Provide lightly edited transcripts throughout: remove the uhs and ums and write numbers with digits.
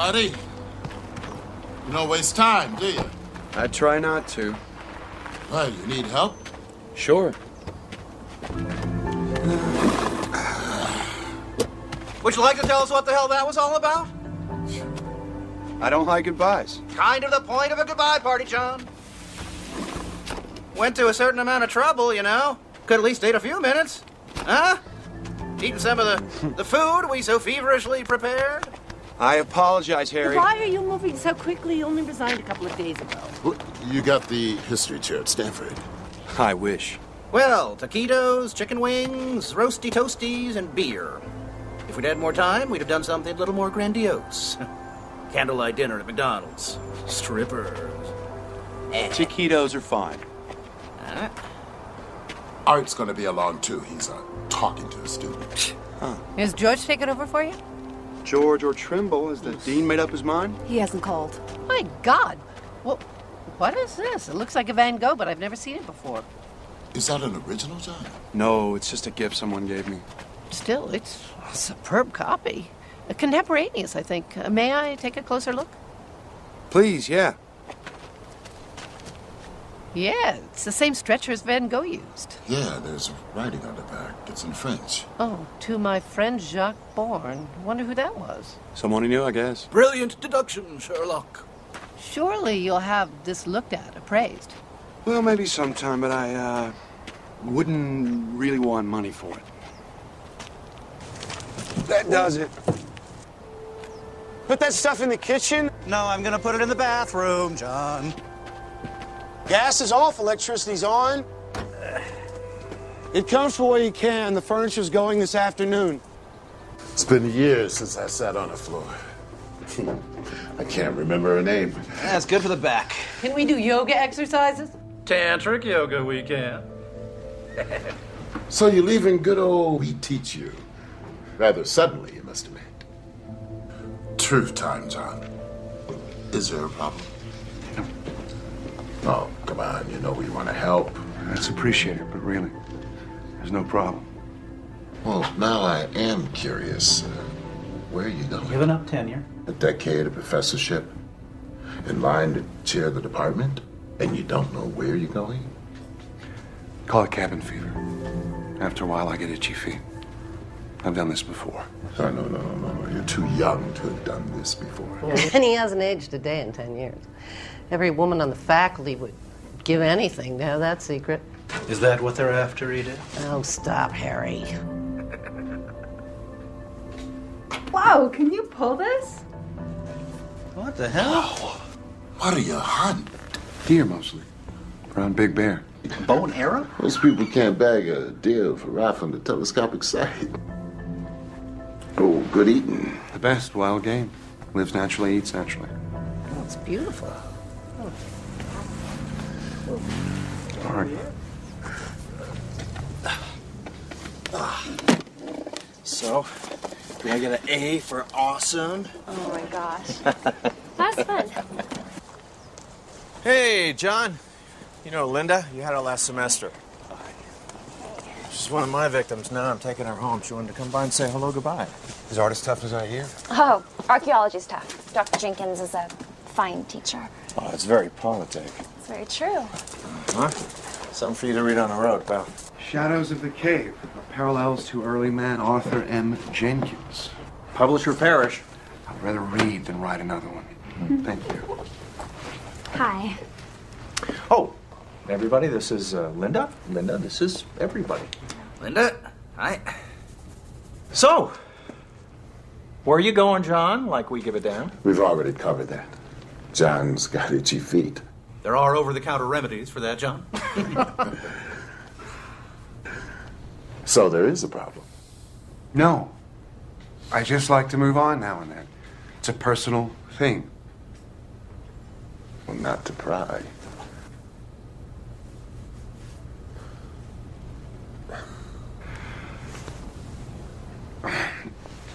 buddy. You don't waste time, do you? I try not to. Well, you need help? Sure. Would you like to tell us what the hell that was all about? I don't like goodbyes. Kind of the point of a goodbye party, John. Went to a certain amount of trouble, you know. Could at least stayed a few minutes. Huh? Eating some of the food we so feverishly prepared. I apologize, Harry. Why are you moving so quickly? You only resigned a couple of days ago. You got the history chair at Stanford. I wish. Well, taquitos, chicken wings, roasty toasties, and beer. If we'd had more time, we'd have done something a little more grandiose. Candlelight dinner at McDonald's. Strippers. Taquitos are fine. Art's gonna be along too. He's talking to a student. Is George taking over for you? George or Trimble, has the dean made up his mind? He hasn't called. My God. Well, what is this? It looks like a Van Gogh, but I've never seen it before. Is that an original, John? No, it's just a gift someone gave me. Still, it's a superb copy. Contemporaneous, I think. May I take a closer look? Please, yeah. Yeah, it's the same stretcher as Van Gogh used. Yeah, there's writing on the back. It's in French. Oh, to my friend Jacques Bourne. Wonder who that was. Someone he knew, I guess. Brilliant deduction, Sherlock. Surely you'll have this looked at, appraised. Well, maybe sometime, but I, wouldn't really want money for it. That does it. Put that stuff in the kitchen. No, I'm gonna put it in the bathroom, John. Gas is off, electricity's on. It comes for what you can. The furniture's going this afternoon. It's been years since I sat on the floor. I can't remember her name. That's good for the back. Can we do yoga exercises? Tantric yoga we can. So you're leaving good old We Teach You. Rather suddenly, you must admit. Truth time, John. Is there a problem? Oh, come on. You know we want to help. That's appreciated, but really, there's no problem. Well, now I am curious. Where are you going? Giving up tenure. A decade of professorship? In line to chair the department? And you don't know where you're going? Call it cabin fever. After a while, I get itchy feet. I've done this before. Oh, no. You're too young to have done this before. And he hasn't aged a day in 10 years. Every woman on the faculty would give anything to have that secret. Is that what they're after, Edith? Oh, stop, Harry. Wow, can you pull this? What the hell? What are you hunting? Deer, mostly. Around Big Bear. Bow and arrow? Most people can't bag a deer for rifle from the telescopic sight. Oh, good eating. The best wild game. Lives naturally, eats naturally. Oh, it's beautiful. All right. So, did I get an A for awesome? Oh my gosh. That's fun. Hey, John. You know Linda? You had her last semester. She's one of my victims now. I'm taking her home. She wanted to come by and say hello, goodbye. Is art as tough as I hear? Oh, archaeology's tough. Dr. Jenkins is a fine teacher. Oh, it's very politic. It's very true. Huh? Something for you to read on the road, pal. Shadows of the Cave. Parallels to early man Arthur M. Jenkins. Publisher Parrish. I'd rather read than write another one. Thank you. Hi. Oh, everybody, this is Linda. Linda, this is everybody. Linda, hi. So, where are you going, John? Like we give a damn? We've already covered that. John's got itchy feet. There are over-the-counter remedies for that, John. So there is a problem. No. I just like to move on now and then. It's a personal thing. Well, not to pry.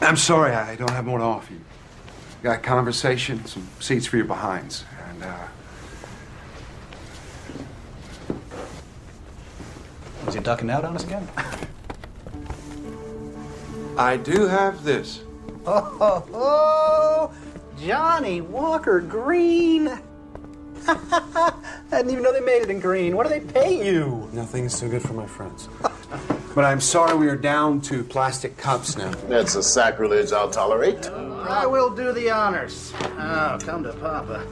I'm sorry, I don't have more to offer you. Got conversation, some seats for your behinds, and, Was he ducking out on us again? I do have this. Oh, Johnny Walker Green. I didn't even know they made it in green. What do they pay you? Nothing is too good for my friends. But I'm sorry we are down to plastic cups now. That's a sacrilege I'll tolerate. I will do the honors. Oh, come to Papa.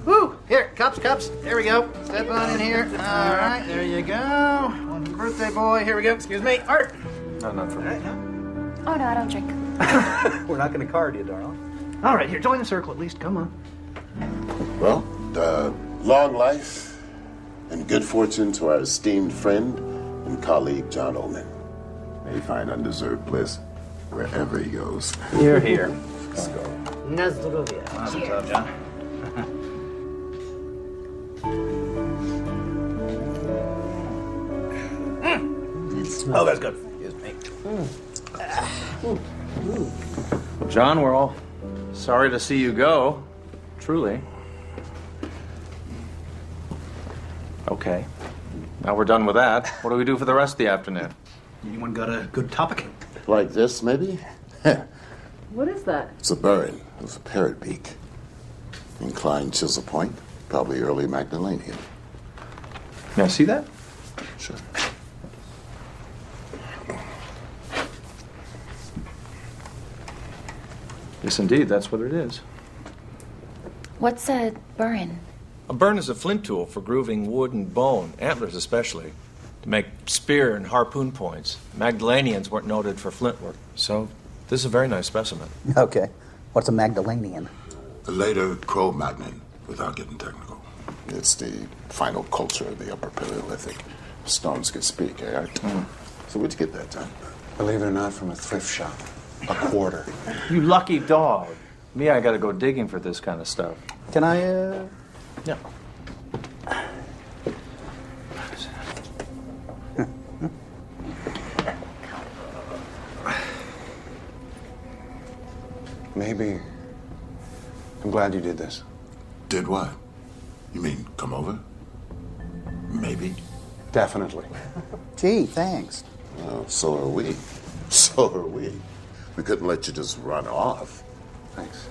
Woo! Here, cups. There we go. Step on in here. All right, there you go. One for the birthday boy. Here we go. Excuse me. Art. No, not for me. Right, Oh, no, I don't drink. We're not going to card you, darling. All right, here, join the circle at least. Come on. Well, long life and good fortune to our esteemed friend and colleague, John Ullman. May he find undeserved bliss wherever he goes. You're here. Let's go. Na zdrowie. Awesome job, John. Oh, that's good. Excuse me. John, we're all sorry to see you go. Truly. Okay. Now we're done with that. What do we do for the rest of the afternoon? Anyone got a good topic? Like this, maybe? What is that? It's a burin. It was a parrot beak. Inclined chisel point. Probably early Magdalenian. May I see that? Sure. Yes, indeed. That's what it is. What's a burin? A burn is a flint tool for grooving wood and bone, antlers especially, to make spear and harpoon points. Magdalenians weren't noted for flint work, so this is a very nice specimen. Okay. What's a Magdalenian? A later Cro-Magnon, without getting technical. It's the final culture of the Upper Paleolithic. Stones could speak, eh? So where'd you get that, John? Believe it or not, from a thrift shop. A quarter. You lucky dog. Me, I gotta go digging for this kind of stuff. Can I, Yeah. Maybe. I'm glad you did this. Did what? You mean come over? Maybe. Definitely. Gee, thanks. Well, so are we. So are we. We couldn't let you just run off. Thanks.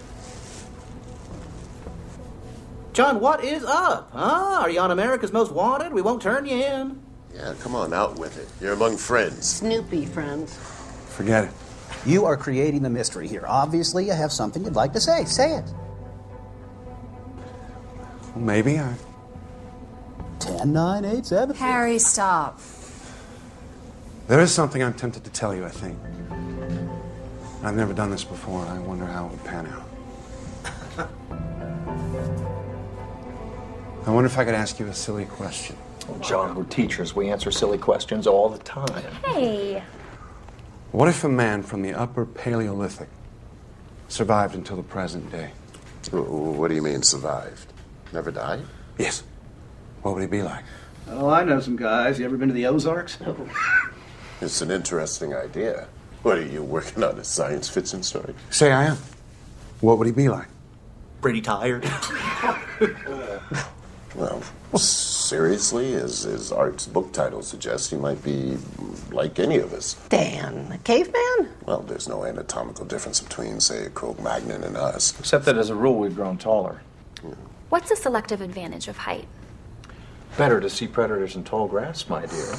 John, what is up? Huh? Are you on America's Most Wanted? We won't turn you in. Yeah, come on, out with it. You're among friends. Snoopy friends. Forget it. You are creating the mystery here. Obviously, you have something you'd like to say. Say it. Well, maybe I... 10, 9, 8, 7. Harry, stop. There is something I'm tempted to tell you, I think. I've never done this before, and I wonder how it would pan out. I wonder if I could ask you a silly question. Oh, John, we're teachers. We answer silly questions all the time. Hey. What if a man from the Upper Paleolithic survived until the present day? What do you mean, survived? Never died? Yes. What would he be like? Oh, I know some guys. You ever been to the Ozarks? It's an interesting idea. What, are you working on a science fiction story? Say I am. What would he be like? Pretty tired. Well, seriously, as Art's book title suggests, he might be like any of us. Dan, a caveman? Well, there's no anatomical difference between, say, a Cro-Magnon and us. Except that as a rule, we've grown taller. What's the selective advantage of height? Better to see predators in tall grass, my dear.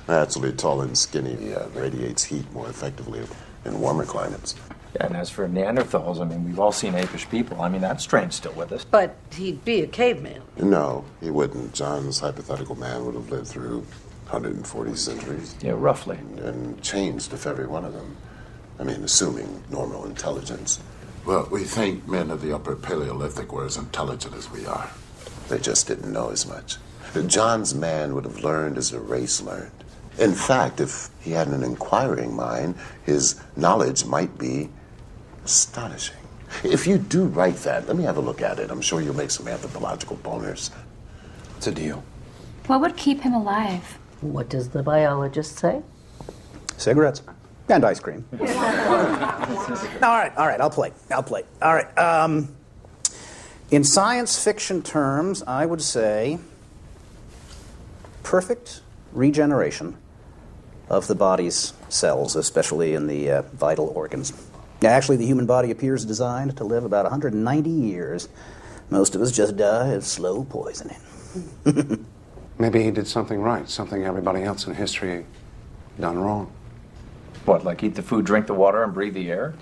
Naturally, tall and skinny radiates heat more effectively in warmer climates. Yeah, and as for Neanderthals, I mean, we've all seen apish people. I mean, that strain's still with us. But he'd be a caveman. No, he wouldn't. John's hypothetical man would have lived through 140 centuries. Yeah, roughly. And changed if every one of them. I mean, assuming normal intelligence. Well, we think men of the Upper Paleolithic were as intelligent as we are. They just didn't know as much. John's man would have learned as a race learned. In fact, if he had an inquiring mind, his knowledge might be astonishing. If you do write that, let me have a look at it. I'm sure you'll make some anthropological boners. It's a deal. What would keep him alive? What does the biologist say? Cigarettes. And ice cream. All right, I'll play. All right, in science fiction terms, I would say perfect regeneration of the body's cells, especially in the vital organs. Actually, the human body appears designed to live about 190 years. Most of us just die of slow poisoning. Maybe he did something right, something everybody else in history done wrong. What, like eat the food, drink the water, and breathe the air?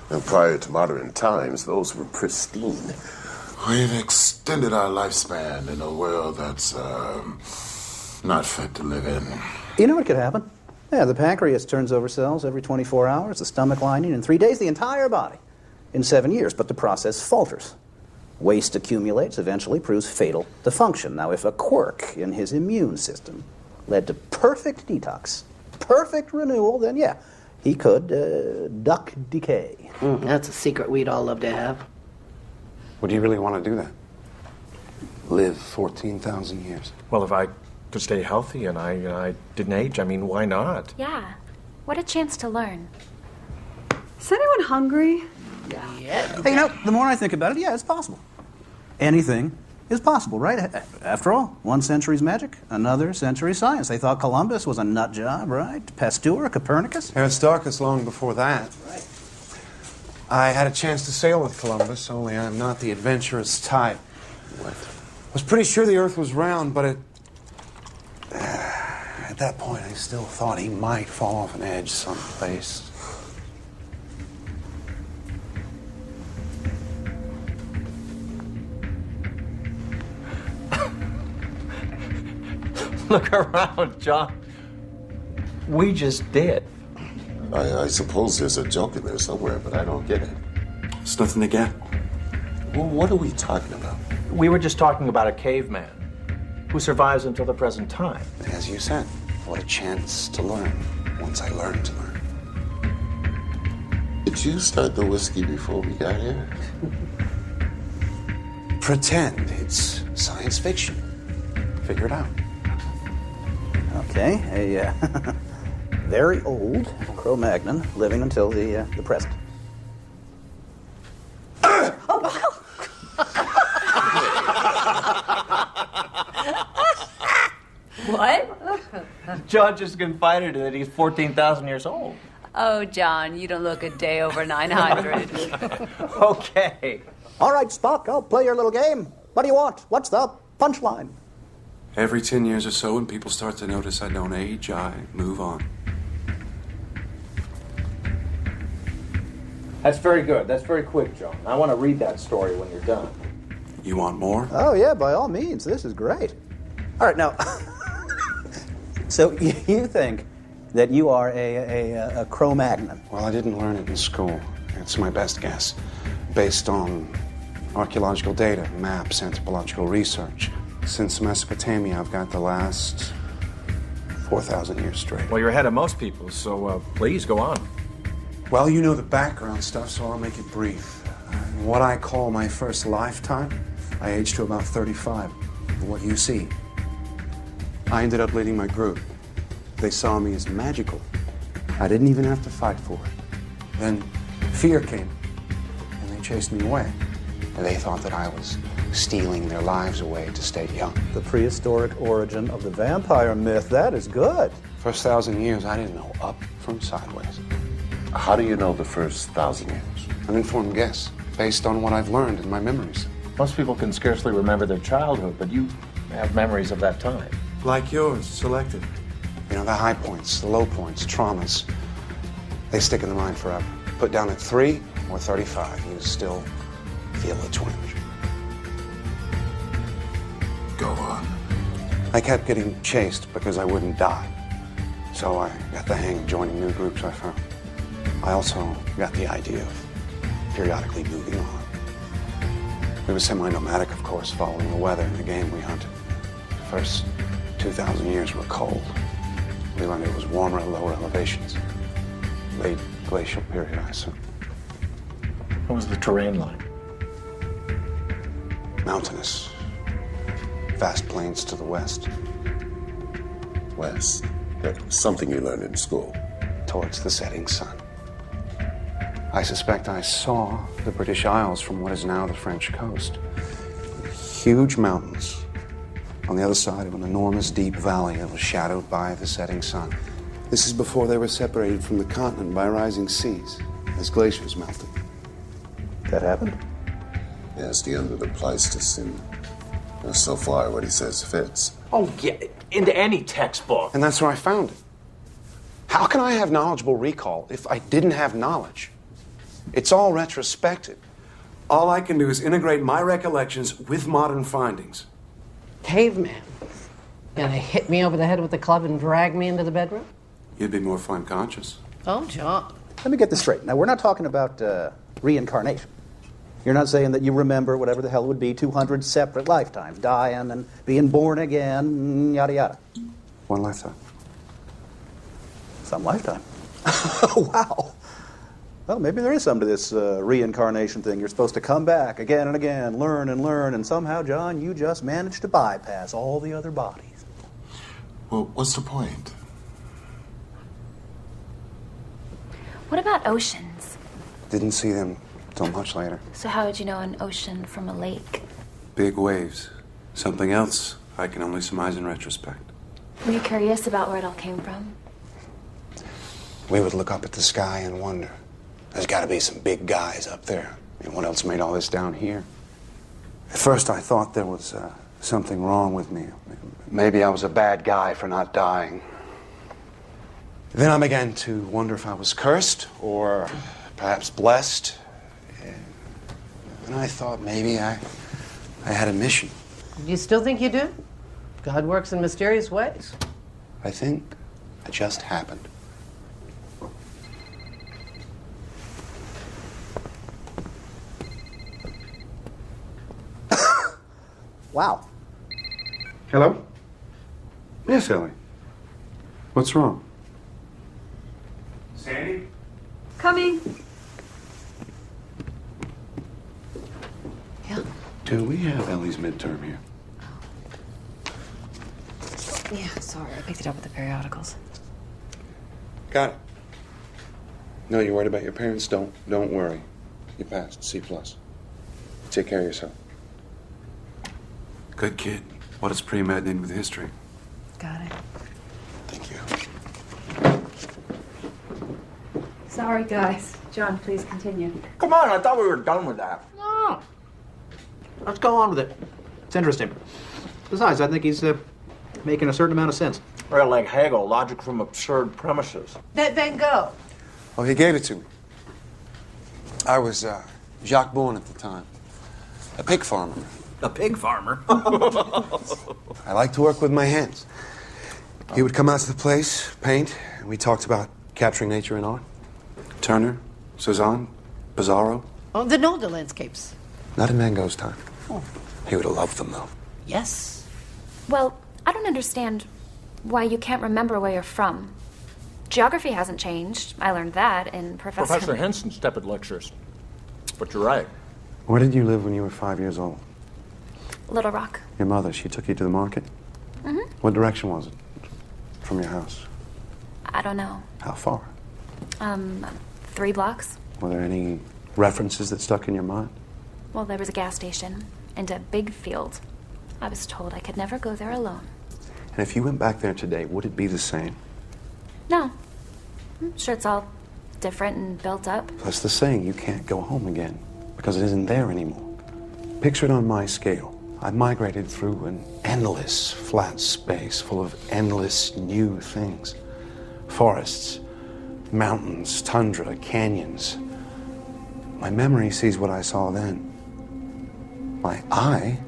And prior to modern times, those were pristine. We've extended our lifespan in a world that's not fit to live in. You know what could happen? Yeah, the pancreas turns over cells every 24 hours, the stomach lining in 3 days, the entire body in 7 years, but the process falters. Waste accumulates, eventually proves fatal to function. Now, if a quirk in his immune system led to perfect detox, perfect renewal, then yeah, he could duck decay. That's a secret we'd all love to have. Would you really want to do that? Live 14,000 years? Well, if I could stay healthy and I didn't age, I mean, why not? Yeah. What a chance to learn. Is anyone hungry? Yeah. Hey, you know, the more I think about it, yeah, it's possible. Anything is possible, right? After all, one century's magic, another century's science. They thought Columbus was a nut job, right? Pasteur, Copernicus. Aristarchus long before that. Right. I had a chance to sail with Columbus, only I'm not the adventurous type. What? I was pretty sure the Earth was round, but at that point I still thought he might fall off an edge someplace. Look around, John. We just did. I suppose there's a joke in there somewhere, but I don't get it. It's nothing to get. Well, what are we talking about? We were just talking about a caveman who survives until the present time. As you said, what a chance to learn once I learned to learn. Did you start the whiskey before we got here? Pretend it's science fiction. Figure it out. Okay, a very old Cro-Magnon living until the present. What? John just confided that he's 14,000 years old. Oh, John, you don't look a day over 900. Okay. All right, Spock, I'll play your little game. What do you want? What's the punchline? Every 10 years or so, when people start to notice I don't age, I move on. That's very good. That's very quick, John. I want to read that story when you're done. You want more? Oh, yeah, by all means. This is great. All right, now, so you think that you are a Cro-Magnon? Well, I didn't learn it in school. It's my best guess, based on archaeological data, maps, anthropological research. Since Mesopotamia, I've got the last 4,000 years straight. Well, you're ahead of most people, so please go on. Well, you know the background stuff, so I'll make it brief. In what I call my first lifetime, I aged to about 35. What you see. I ended up leading my group. They saw me as magical. I didn't even have to fight for it. Then fear came, and they chased me away. And they thought that I was stealing their lives away to stay young. The prehistoric origin of the vampire myth. That is good. First 1,000 years, I didn't know up from sideways. How do you know the first 1,000 years? An informed guess, based on what I've learned in my memories. Most people can scarcely remember their childhood, but you have memories of that time. Like yours, selected. You know, the high points, the low points, traumas, they stick in the mind forever. Put down at 3 or 35, you still feel a twinge. Go on. I kept getting chased because I wouldn't die. So I got the hang of joining new groups I found. I also got the idea of periodically moving on. We were semi-nomadic, of course, following the weather and the game we hunted. The first 2,000 years were cold. We learned it was warmer at lower elevations. Late glacial period, I assume. What was the terrain like? Mountainous. Vast plains to the west. West. That's something you learned in school. Towards the setting sun. I suspect I saw the British Isles from what is now the French coast. Huge mountains on the other side of an enormous deep valley that was shadowed by the setting sun. This is before they were separated from the continent by rising seas, as glaciers melted. That happened? Yeah, it's the end of the Pleistocene. So far, what he says fits. Oh, yeah, into any textbook. And that's where I found it. How can I have knowledgeable recall if I didn't have knowledge? It's all retrospective. All I can do is integrate my recollections with modern findings. Caveman. Gonna hit me over the head with the club and drag me into the bedroom? You'd be more flame conscious. Oh, John. Let me get this straight. Now, we're not talking about reincarnation. You're not saying that you remember whatever the hell it would be 200 separate lifetimes, dying and being born again, yada yada. One lifetime. Some lifetime. Wow. Well, maybe there is something to this reincarnation thing. You're supposed to come back again and again, learn, and somehow, John, you just managed to bypass all the other bodies. Well, what's the point? What about oceans? Didn't see them till much later. So how would you know an ocean from a lake? Big waves. Something else I can only surmise in retrospect. Were you curious about where it all came from? We would look up at the sky and wonder. There's got to be some big guys up there. I mean, what else made all this down here? At first, I thought there was something wrong with me. Maybe I was a bad guy for not dying. Then I began to wonder if I was cursed or perhaps blessed. And I thought maybe I had a mission. You still think you do? God works in mysterious ways. I think it just happened. Wow. Hello? Yes, Ellie. What's wrong? Sandy? Coming. Yeah. Do we have Ellie's midterm here? Yeah, sorry. I picked it up with the periodicals. Got it. No, you're worried about your parents? Don't worry. You passed. C+. Take care of yourself. Good kid. What is pre-med in with history? Got it. Thank you. Sorry, guys. John, please continue. Come on, I thought we were done with that. No. Let's go on with it. It's interesting. Besides, I think he's making a certain amount of sense. Well, like Hegel, logic from absurd premises. That Van Gogh. Oh, he gave it to me. I was Jacques Bourne at the time. A pig farmer. A pig farmer? I like to work with my hands. He would come out to the place, paint, and we talked about capturing nature in art. Turner, Cezanne, Pizarro. Oh, the Nolde landscapes. Not in Van Gogh's time. Oh. He would have loved them, though. Yes. Well, I don't understand why you can't remember where you're from. Geography hasn't changed. I learned that in Professor Henson's tepid lectures. But you're right. Where did you live when you were 5 years old? Little Rock. Your mother, she took you to the market? Mm-hmm. What direction was it from your house? I don't know. How far? 3 blocks. Were there any references that stuck in your mind? Well, there was a gas station and a big field. I was told I could never go there alone. And if you went back there today, would it be the same? No. I'm sure it's all different and built up. That's the saying, you can't go home again because it isn't there anymore. Picture it on my scale. I've migrated through an endless flat space full of endless new things. Forests, mountains, tundra, canyons. My memory sees what I saw then. My eye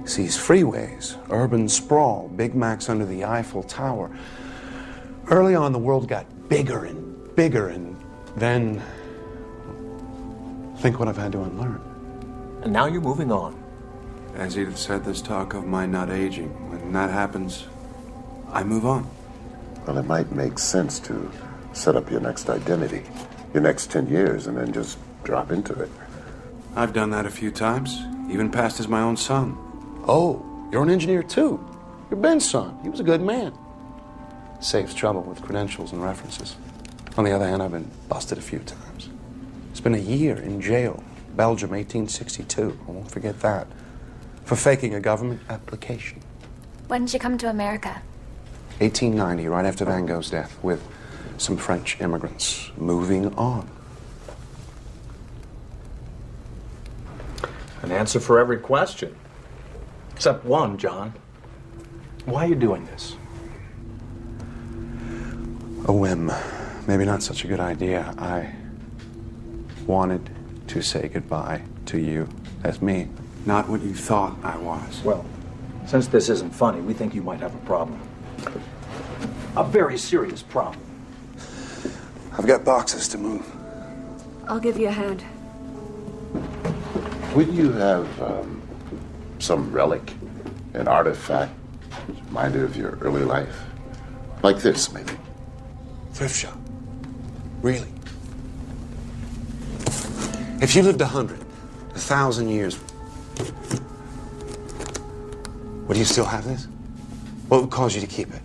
sees freeways, urban sprawl, Big Macs under the Eiffel Tower. Early on, the world got bigger, and then think what I've had to unlearn. And now you're moving on. As Edith said, there's talk of my not aging. When that happens, I move on. Well, it might make sense to set up your next identity, your next 10 years, and then just drop into it. I've done that a few times, even passed as my own son. Oh, you're an engineer too. You're Ben's son. He was a good man. Saves trouble with credentials and references. On the other hand, I've been busted a few times. Spent a year in jail, Belgium, 1862. I won't forget that. For faking a government application. When did you come to America? 1890, right after Van Gogh's death, with some French immigrants. Moving on. An answer for every question. Except one, John. Why are you doing this? A whim. Maybe not such a good idea. I wanted to say goodbye to you as me. Not what you thought I was. Well, since this isn't funny, we think you might have a problem. A very serious problem. I've got boxes to move. I'll give you a hand. Would you have some relic, an artifact, reminded of your early life? Like this, maybe? Thrift shop. Really? If you lived 100, 1,000 years, would you still have this? What would cause you to keep it?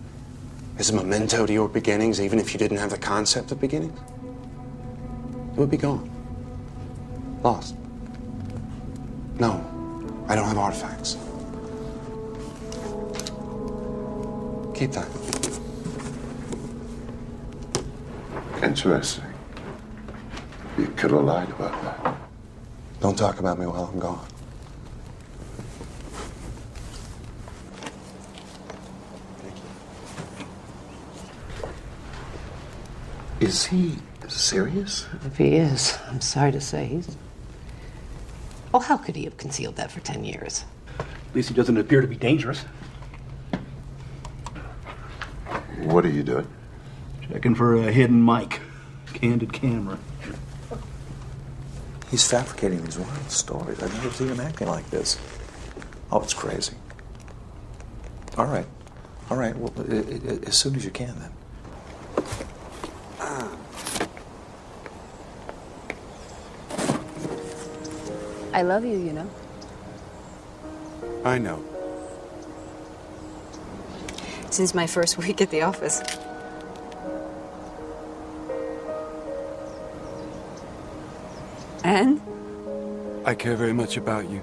As a memento to your beginnings, even if you didn't have the concept of beginnings? It would be gone. Lost. No, I don't have artifacts. Keep that. Interesting. You could have lied about that. Don't talk about me while I'm gone. Is he serious? If he is, I'm sorry to say he's... Oh, how could he have concealed that for 10 years? At least he doesn't appear to be dangerous. What are you doing? Checking for a hidden mic. Candid camera. He's fabricating these wild stories. I've never seen him acting like this. Oh, it's crazy. All right. All right. Well, as soon as you can, then. I love you, you know. I know. Since my first week at the office. And? I care very much about you.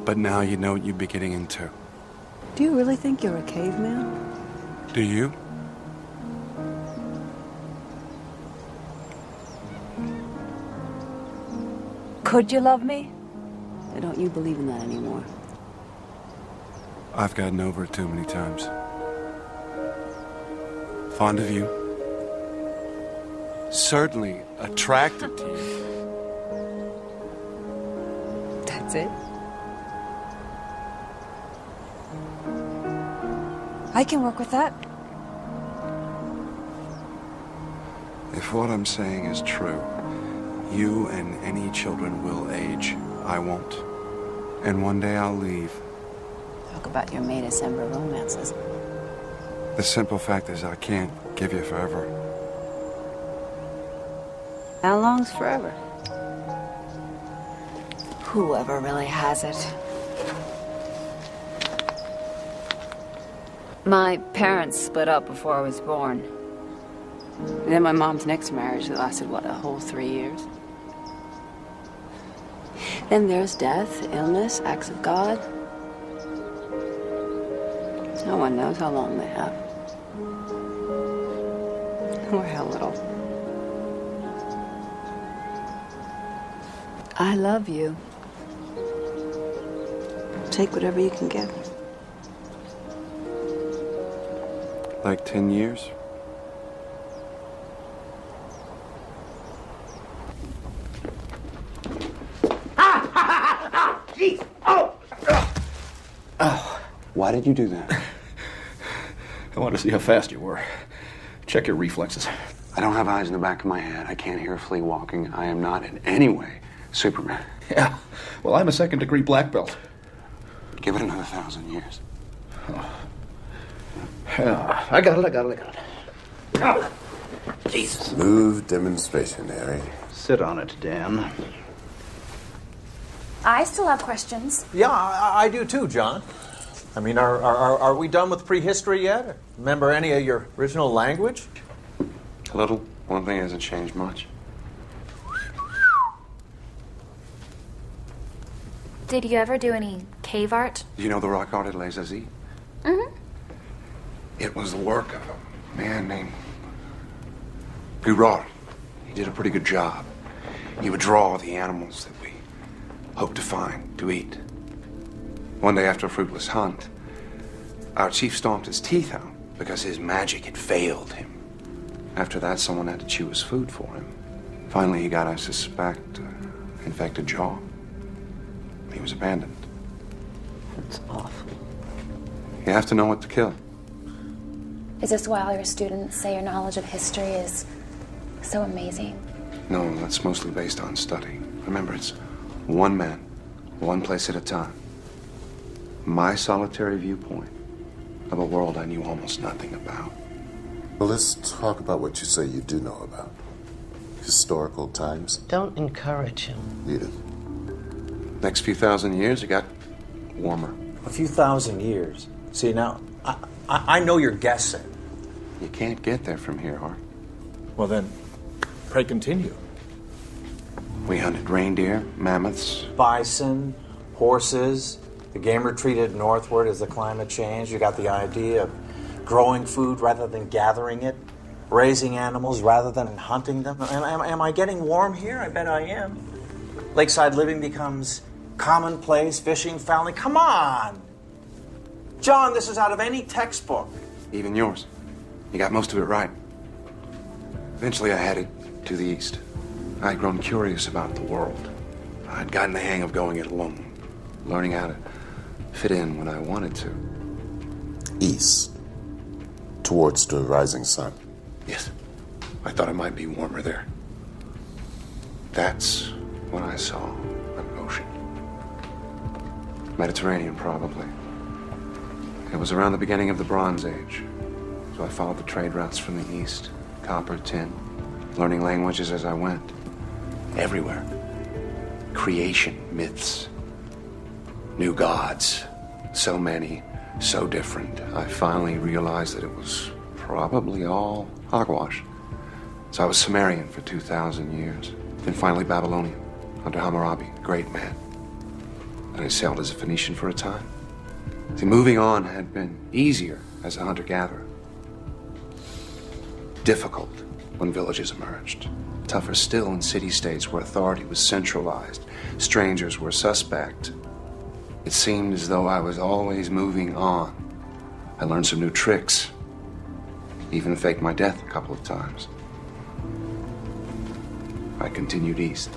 But now you know what you'd be getting into. Do you really think you're a caveman? Do you? Could you love me? Or don't you believe in that anymore? I've gotten over it too many times. Fond of you. Certainly attracted to you. That's it? I can work with that. If what I'm saying is true, you and any children will age. I won't. And one day I'll leave. Talk about your May December romances. The simple fact is I can't give you forever. How long's forever? Whoever really has it. My parents split up before I was born. And then my mom's next marriage that lasted, what, a whole 3 years? Then there's death, illness, acts of God. No one knows how long they have. Or how little. I love you. Take whatever you can get. Like 10 years? Jeez! Oh! Oh. Why did you do that? I wanted to see how fast you were. Check your reflexes. I don't have eyes in the back of my head. I can't hear a flea walking. I am not in any way Superman. Yeah. Well, I'm a second-degree black belt. Give it another 1,000 years. Oh. Yeah, I got it. Oh. Jesus. Smooth demonstration, Harry. Sit on it, Dan. I still have questions. Yeah, I do too, John. I mean, are we done with prehistory yet? Remember any of your original language? A little. One thing hasn't changed much. Did you ever do any cave art? Do you know the rock art at Les Aziz? Mm-hmm. Well, it's a little. One thing hasn't changed much. A little. One thing hasn't changed much. Did you ever do any cave art? Do you know the rock art at Les Aziz? Mm-hmm. It was the work of a man named Gurard. He did a pretty good job. He would draw the animals that we hoped to find, to eat. One day after a fruitless hunt, our chief stomped his teeth out because his magic had failed him. After that, someone had to chew his food for him. Finally, he got, I suspect, infected jaw. He was abandoned. That's awful. You have to know what to kill. Is this why all your students say your knowledge of history is so amazing? No, that's mostly based on study. Remember, it's one man, one place at a time. My solitary viewpoint of a world I knew almost nothing about. Well, let's talk about what you say you do know about. Historical times. Don't encourage him. Edith. Next few thousand years, it got warmer. A few thousand years. See, now, I know you're guessing. You can't get there from here, Hart. Well then, pray continue. We hunted reindeer, mammoths. Bison, horses, the game retreated northward as the climate changed. You got the idea of growing food rather than gathering it, raising animals rather than hunting them. Am I getting warm here? I bet I am. Lakeside living becomes commonplace, fishing, fouling. Come on! John, this is out of any textbook. Even yours. You got most of it right. Eventually, I headed to the east. I'd grown curious about the world. I'd gotten the hang of going it alone, learning how to fit in when I wanted to. East. Towards the rising sun. Yes. I thought it might be warmer there. That's when I saw an ocean. Mediterranean, probably. It was around the beginning of the Bronze Age. So I followed the trade routes from the east. Copper, tin, learning languages as I went. Everywhere. Creation, myths, new gods. So many, so different. I finally realized that it was probably all hogwash. So I was Sumerian for 2,000 years. Then finally Babylonian, under Hammurabi, great man. And I sailed as a Phoenician for a time. See, moving on had been easier as a hunter-gatherer. Difficult when villages emerged. Tougher still in city-states where authority was centralized. Strangers were suspect. It seemed as though I was always moving on. I learned some new tricks. Even faked my death a couple of times. I continued east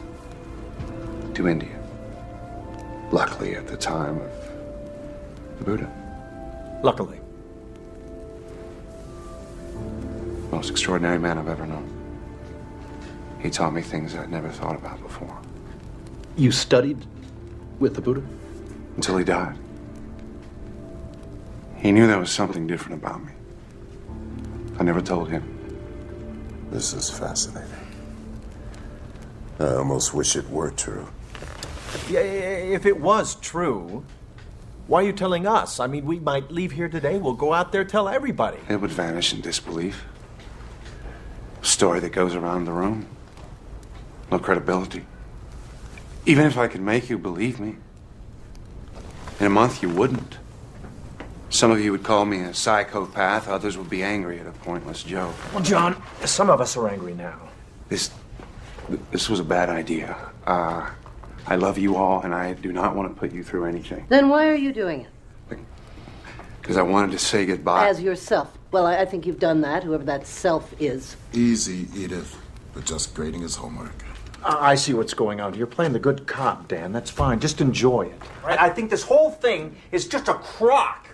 to India. Luckily, at the time of the Buddha. Luckily. Most extraordinary man I've ever known. He taught me things I'd never thought about before. You studied with the Buddha? Until he died. He knew there was something different about me. I never told him. This is fascinating. I almost wish it were true. Yeah, if it was true, why are you telling us? I mean, we might leave here today. We'll go out there, tell everybody. It would vanish in disbelief. A story that goes around the room. No credibility. Even if I could make you believe me, in a month you wouldn't. Some of you would call me a psychopath. Others would be angry at a pointless joke. Well, John, some of us are angry now. This was a bad idea. I love you all, and I do not want to put you through anything. Then why are you doing it? Because I wanted to say goodbye. As yourself. Well, I think you've done that, whoever that self is. Easy, Edith. But just grading his homework. I see what's going on. You're playing the good cop, Dan. That's fine. Just enjoy it. Right? I think this whole thing is just a crock.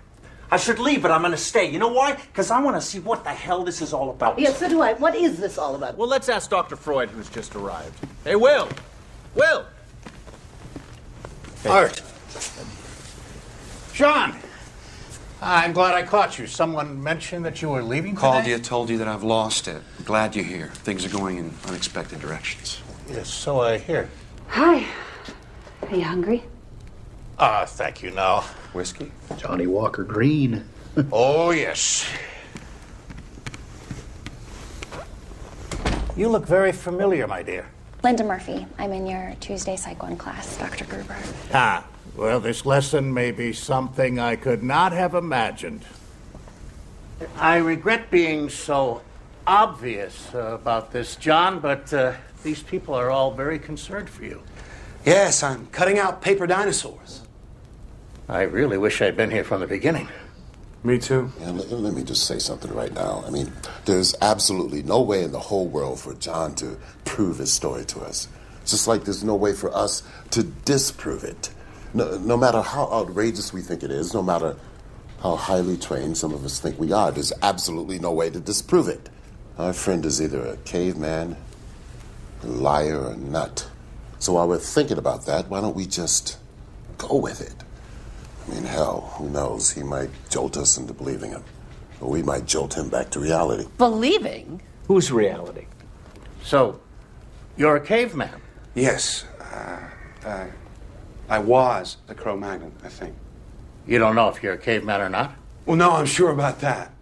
I should leave, but I'm going to stay. You know why? Because I want to see what the hell this is all about. Yes, so do I. What is this all about? Well, let's ask Dr. Freud, who's just arrived. Hey, Will! Will! Art. John! I'm glad I caught you. Someone mentioned that you were leaving today? Called you, told you that I've lost it. Glad you're here. Things are going in unexpected directions. Yes, so I hear. Hi. Are you hungry? Thank you, no. Whiskey? Johnny Walker Green. Oh, yes. You look very familiar, my dear. Linda Murphy. I'm in your Tuesday Psych 1 class, Dr. Gruber. Well, this lesson may be something I could not have imagined. I regret being so obvious about this, John, but these people are all very concerned for you. Yes, I'm cutting out paper dinosaurs. I really wish I'd been here from the beginning. Me too. Yeah, let me just say something right now. I mean, there's absolutely no way in the whole world for John to prove his story to us. Just like there's no way for us to disprove it. No matter how outrageous we think it is, no matter how highly trained some of us think we are, there's absolutely no way to disprove it. Our friend is either a caveman, a liar, or a nut. So while we're thinking about that, why don't we just go with it? I mean, hell, who knows? He might jolt us into believing him. Or we might jolt him back to reality. Believing? Whose reality? So, you're a caveman? Yes. I was a Cro-Magnon, I think. You don't know if you're a caveman or not? Well, no, I'm sure about that.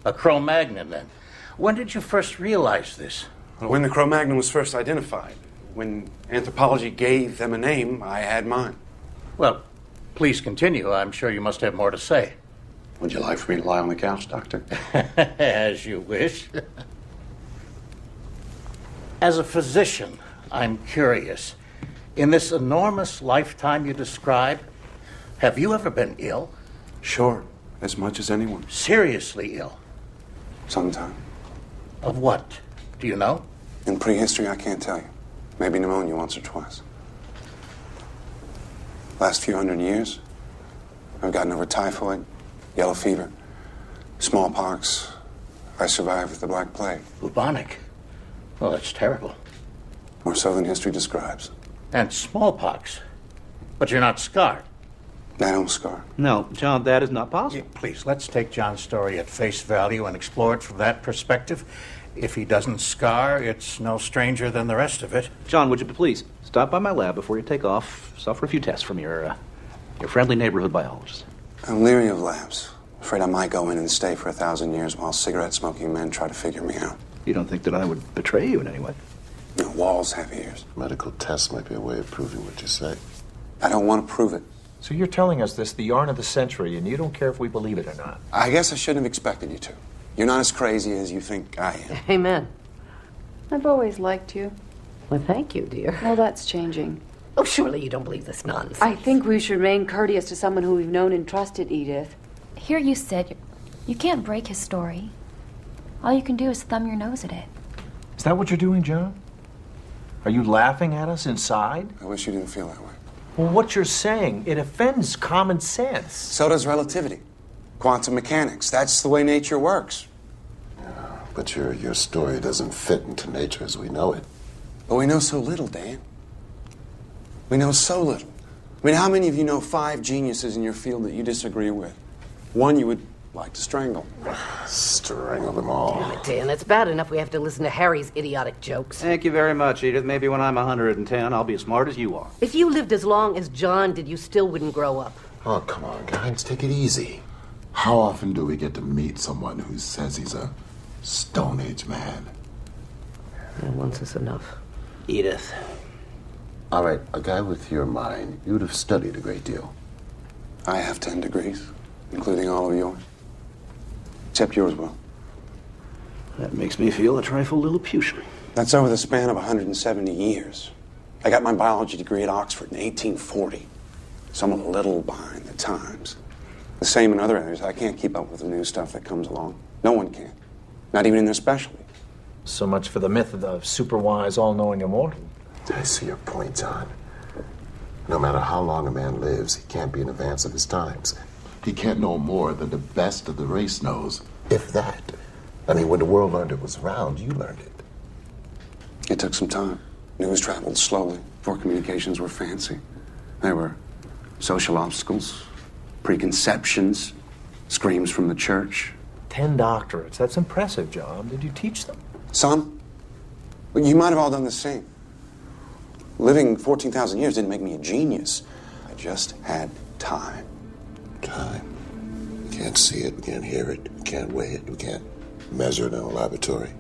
A Cro-Magnon, then. When did you first realize this? When the Cro-Magnon was first identified. When anthropology gave them a name, I had mine. Well, please continue. I'm sure you must have more to say. Would you like for me to lie on the couch, Doctor? As you wish. As a physician, I'm curious. In this enormous lifetime you describe, have you ever been ill? Sure, as much as anyone. Seriously ill? Sometime. Of what? Do you know? In prehistory, I can't tell you. Maybe pneumonia once or twice. Last few hundred years, I've gotten over typhoid, yellow fever, smallpox. I survived the Black Plague. Bubonic? Well, that's terrible. More so than history describes. And smallpox. But you're not scarred. I don't scar. No, John, that is not possible. Yeah, please, let's take John's story at face value and explore it from that perspective. If he doesn't scar, it's no stranger than the rest of it. John, would you please stop by my lab before you take off? Suffer a few tests from your friendly neighborhood biologist. I'm leery of labs. Afraid I might go in and stay for 1,000 years while cigarette-smoking men try to figure me out. You don't think that I would betray you in any way? No, walls have ears. Medical tests might be a way of proving what you say. I don't want to prove it. So you're telling us this, the yarn of the century, and you don't care if we believe it or not? I guess I shouldn't have expected you to. You're not as crazy as you think I am. Amen. I've always liked you. Well, thank you, dear. Well, that's changing. Oh, surely you don't believe this nonsense. I think we should remain courteous to someone who we've known and trusted, Edith. Here you sit. You can't break his story. All you can do is thumb your nose at it. Is that what you're doing, John? Are you laughing at us inside? I wish you didn't feel that way. Well, what you're saying, it offends common sense. So does relativity. Quantum mechanics. That's the way nature works. But your story doesn't fit into nature as we know it. But we know so little, Dan. We know so little. I mean, how many of you know 5 geniuses in your field that you disagree with? One you would like to strangle. Strangle them all. Damn it, Dan, it's bad enough we have to listen to Harry's idiotic jokes. Thank you very much, Edith. Maybe when I'm 110, I'll be as smart as you are. If you lived as long as John did, you still wouldn't grow up. Oh, come on, guys, take it easy. How often do we get to meet someone who says he's a Stone Age man? Once is enough. Edith. All right, a guy with your mind, you'd have studied a great deal. I have 10 degrees, including all of yours. Except yours, Will. That makes me feel a trifle Lilliputian. That's over the span of 170 years. I got my biology degree at Oxford in 1840. Somewhat a little behind the times. The same in other areas. I can't keep up with the new stuff that comes along. No one can. Not even in their specialty. So much for the myth of the super-wise, all-knowing immortal. I see your point, John. No matter how long a man lives, he can't be in advance of his times. He can't know more than the best of the race knows, if that. I mean, when the world learned it was round, you learned it. It took some time. News traveled slowly before communications were fancy. There were social obstacles, preconceptions, screams from the church. 10 doctorates. That's impressive, John. Did you teach them? Some. But you might have all done the same. Living 14,000 years didn't make me a genius. I just had time. Time. We can't see it, we can't hear it, we can't weigh it, we can't measure it in a laboratory.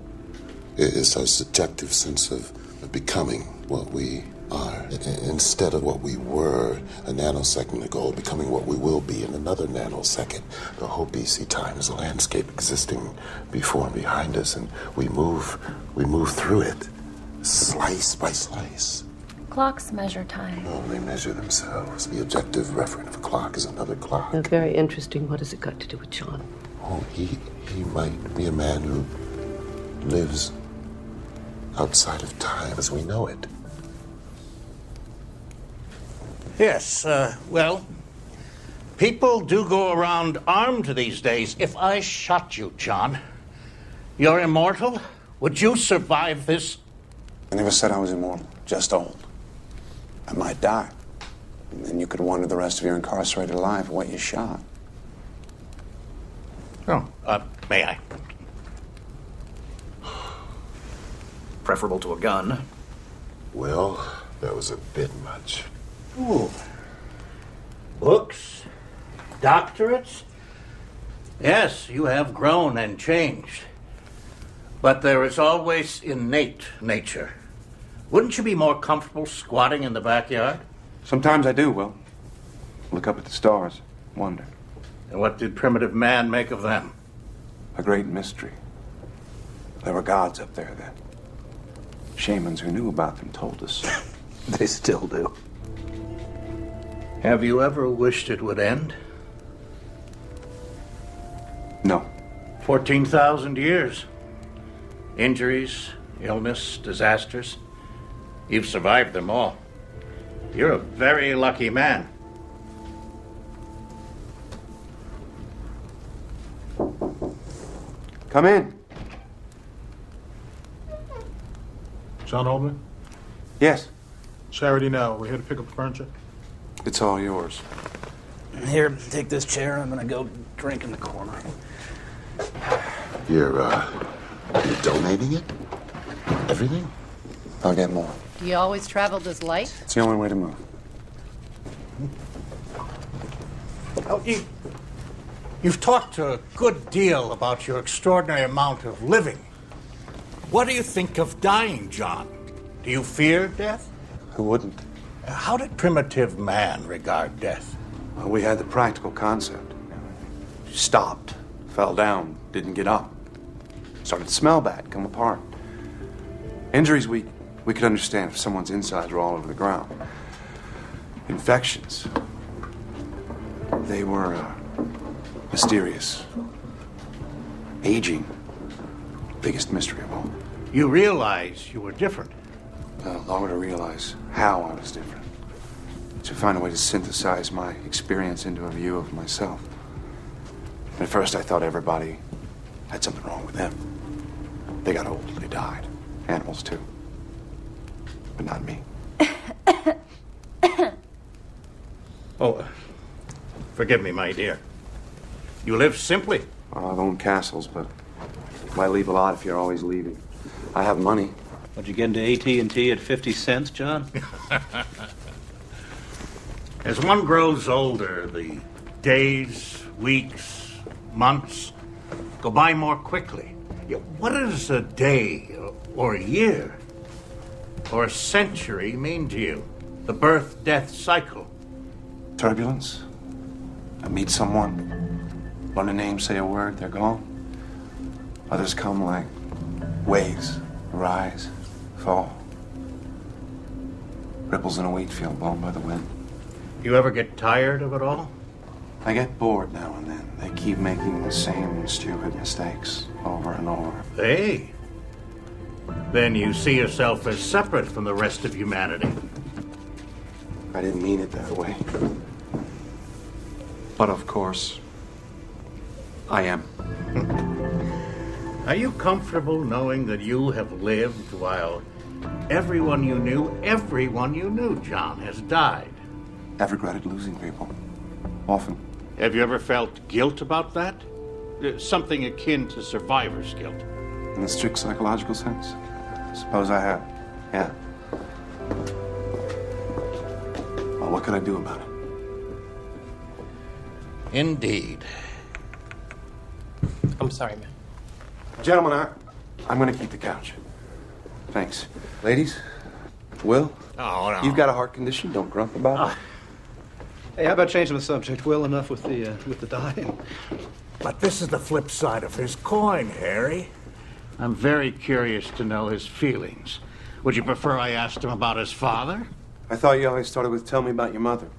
It's our subjective sense of becoming what we are. Instead of what we were a nanosecond ago, becoming what we will be in another nanosecond. The whole BC time is a landscape existing before and behind us, and we move through it, slice by slice. Clocks measure time. Oh, they measure themselves. The objective referent of a clock is another clock. That's very interesting. What has it got to do with John? Oh, he might be a man who lives outside of time as we know it. Yes, well, people do go around armed these days. If I shot you, John, you're immortal? Would you survive this? I never said I was immortal, just old. I might die. And then you could wonder the rest of your incarcerated life what you shot. Oh, may I? Preferable to a gun. Well, that was a bit much. Ooh. Books? Doctorates? Yes, you have grown and changed. But there is always innate nature. Wouldn't you be more comfortable squatting in the backyard? Sometimes I do, Will. Look up at the stars, wonder. And what did primitive man make of them? A great mystery. There were gods up there then. Shamans who knew about them told us. They still do. Have you ever wished it would end? No. 14,000 years. Injuries, illness, disasters. You've survived them all. You're a very lucky man. Come in. John Holman? Yes. Charity now. We're here to pick up the furniture. It's all yours. Here, take this chair. I'm gonna go drink in the corner. You're donating it? Everything? I'll get more. Do you always travel this light? It's the only way to move. Oh, you've talked a good deal about your extraordinary amount of living. What do you think of dying, John? Do you fear death? Who wouldn't? How did primitive man regard death? Well, we had the practical concept. Stopped, fell down, didn't get up. Started to smell bad, come apart. Injuries we could understand if someone's insides were all over the ground. Infections, they were mysterious. Aging, biggest mystery of all. You realize you were different. Longer to realize how I was different. To find a way to synthesize my experience into a view of myself. At first I thought everybody had something wrong with them. They got old, they died. Animals too. But not me. Oh, forgive me, my dear. You live simply. I've owned castles, but why leave a lot if you're always leaving? I have money. What'd you get into AT&T at 50 cents, John? As one grows older, the days, weeks, months go by more quickly. What does a day or a year or a century mean to you? The birth-death cycle. Turbulence. I meet someone, learn a name, say a word, they're gone. Others come like waves, rise, fall. Ripples in a wheat field blown by the wind. You ever get tired of it all? I get bored now and then. They keep making the same stupid mistakes over and over. Hey. Then you see yourself as separate from the rest of humanity. I didn't mean it that way. But of course, I am. Are you comfortable knowing that you have lived while everyone you knew, John, has died? I've regretted losing people. Often. Have you ever felt guilt about that? Something akin to survivor's guilt. In the strict psychological sense? Suppose I have. Yeah. Well, what could I do about it? Indeed. I'm sorry, man. Gentlemen, I'm going to keep the couch. Thanks. Ladies, Will? Oh, no. You've got a heart condition. Don't grump about it. Hey, how about changing the subject? Will, enough with the dying. But this is the flip side of his coin, Harry. I'm very curious to know his feelings. Would you prefer I asked him about his father? I thought you always started with tell me about your mother.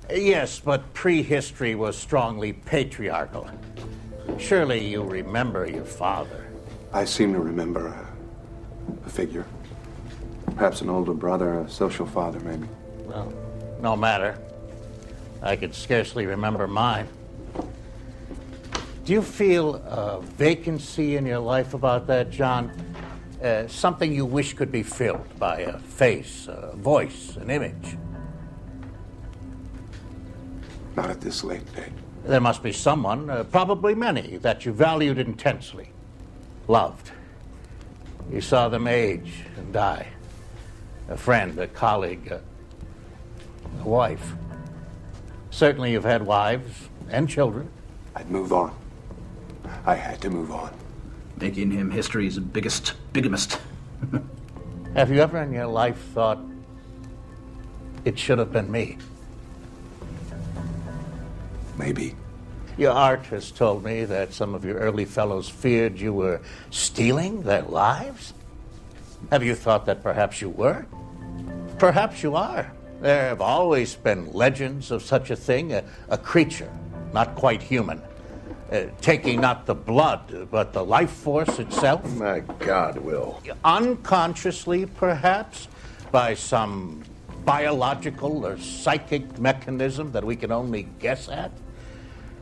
Yes, but prehistory was strongly patriarchal. Surely you remember your father. I seem to remember a figure. Perhaps an older brother, a social father, maybe. Well, no matter. I could scarcely remember mine. Do you feel a vacancy in your life about that, John? Something you wish could be filled by a face, a voice, an image? Not at this late date. There must be someone, probably many, that you valued intensely, loved. You saw them age and die. A friend, a colleague, a wife. Certainly you've had wives and children. I'd move on. I had to move on. Making him history's biggest bigamist. Have you ever in your life thought, it should have been me? Maybe. Your art has told me that some of your early fellows feared you were stealing their lives. Have you thought that perhaps you were? Perhaps you are. There have always been legends of such a thing, a creature, not quite human, taking not the blood, but the life force itself. My God, Will. Unconsciously, perhaps, by some biological or psychic mechanism that we can only guess at.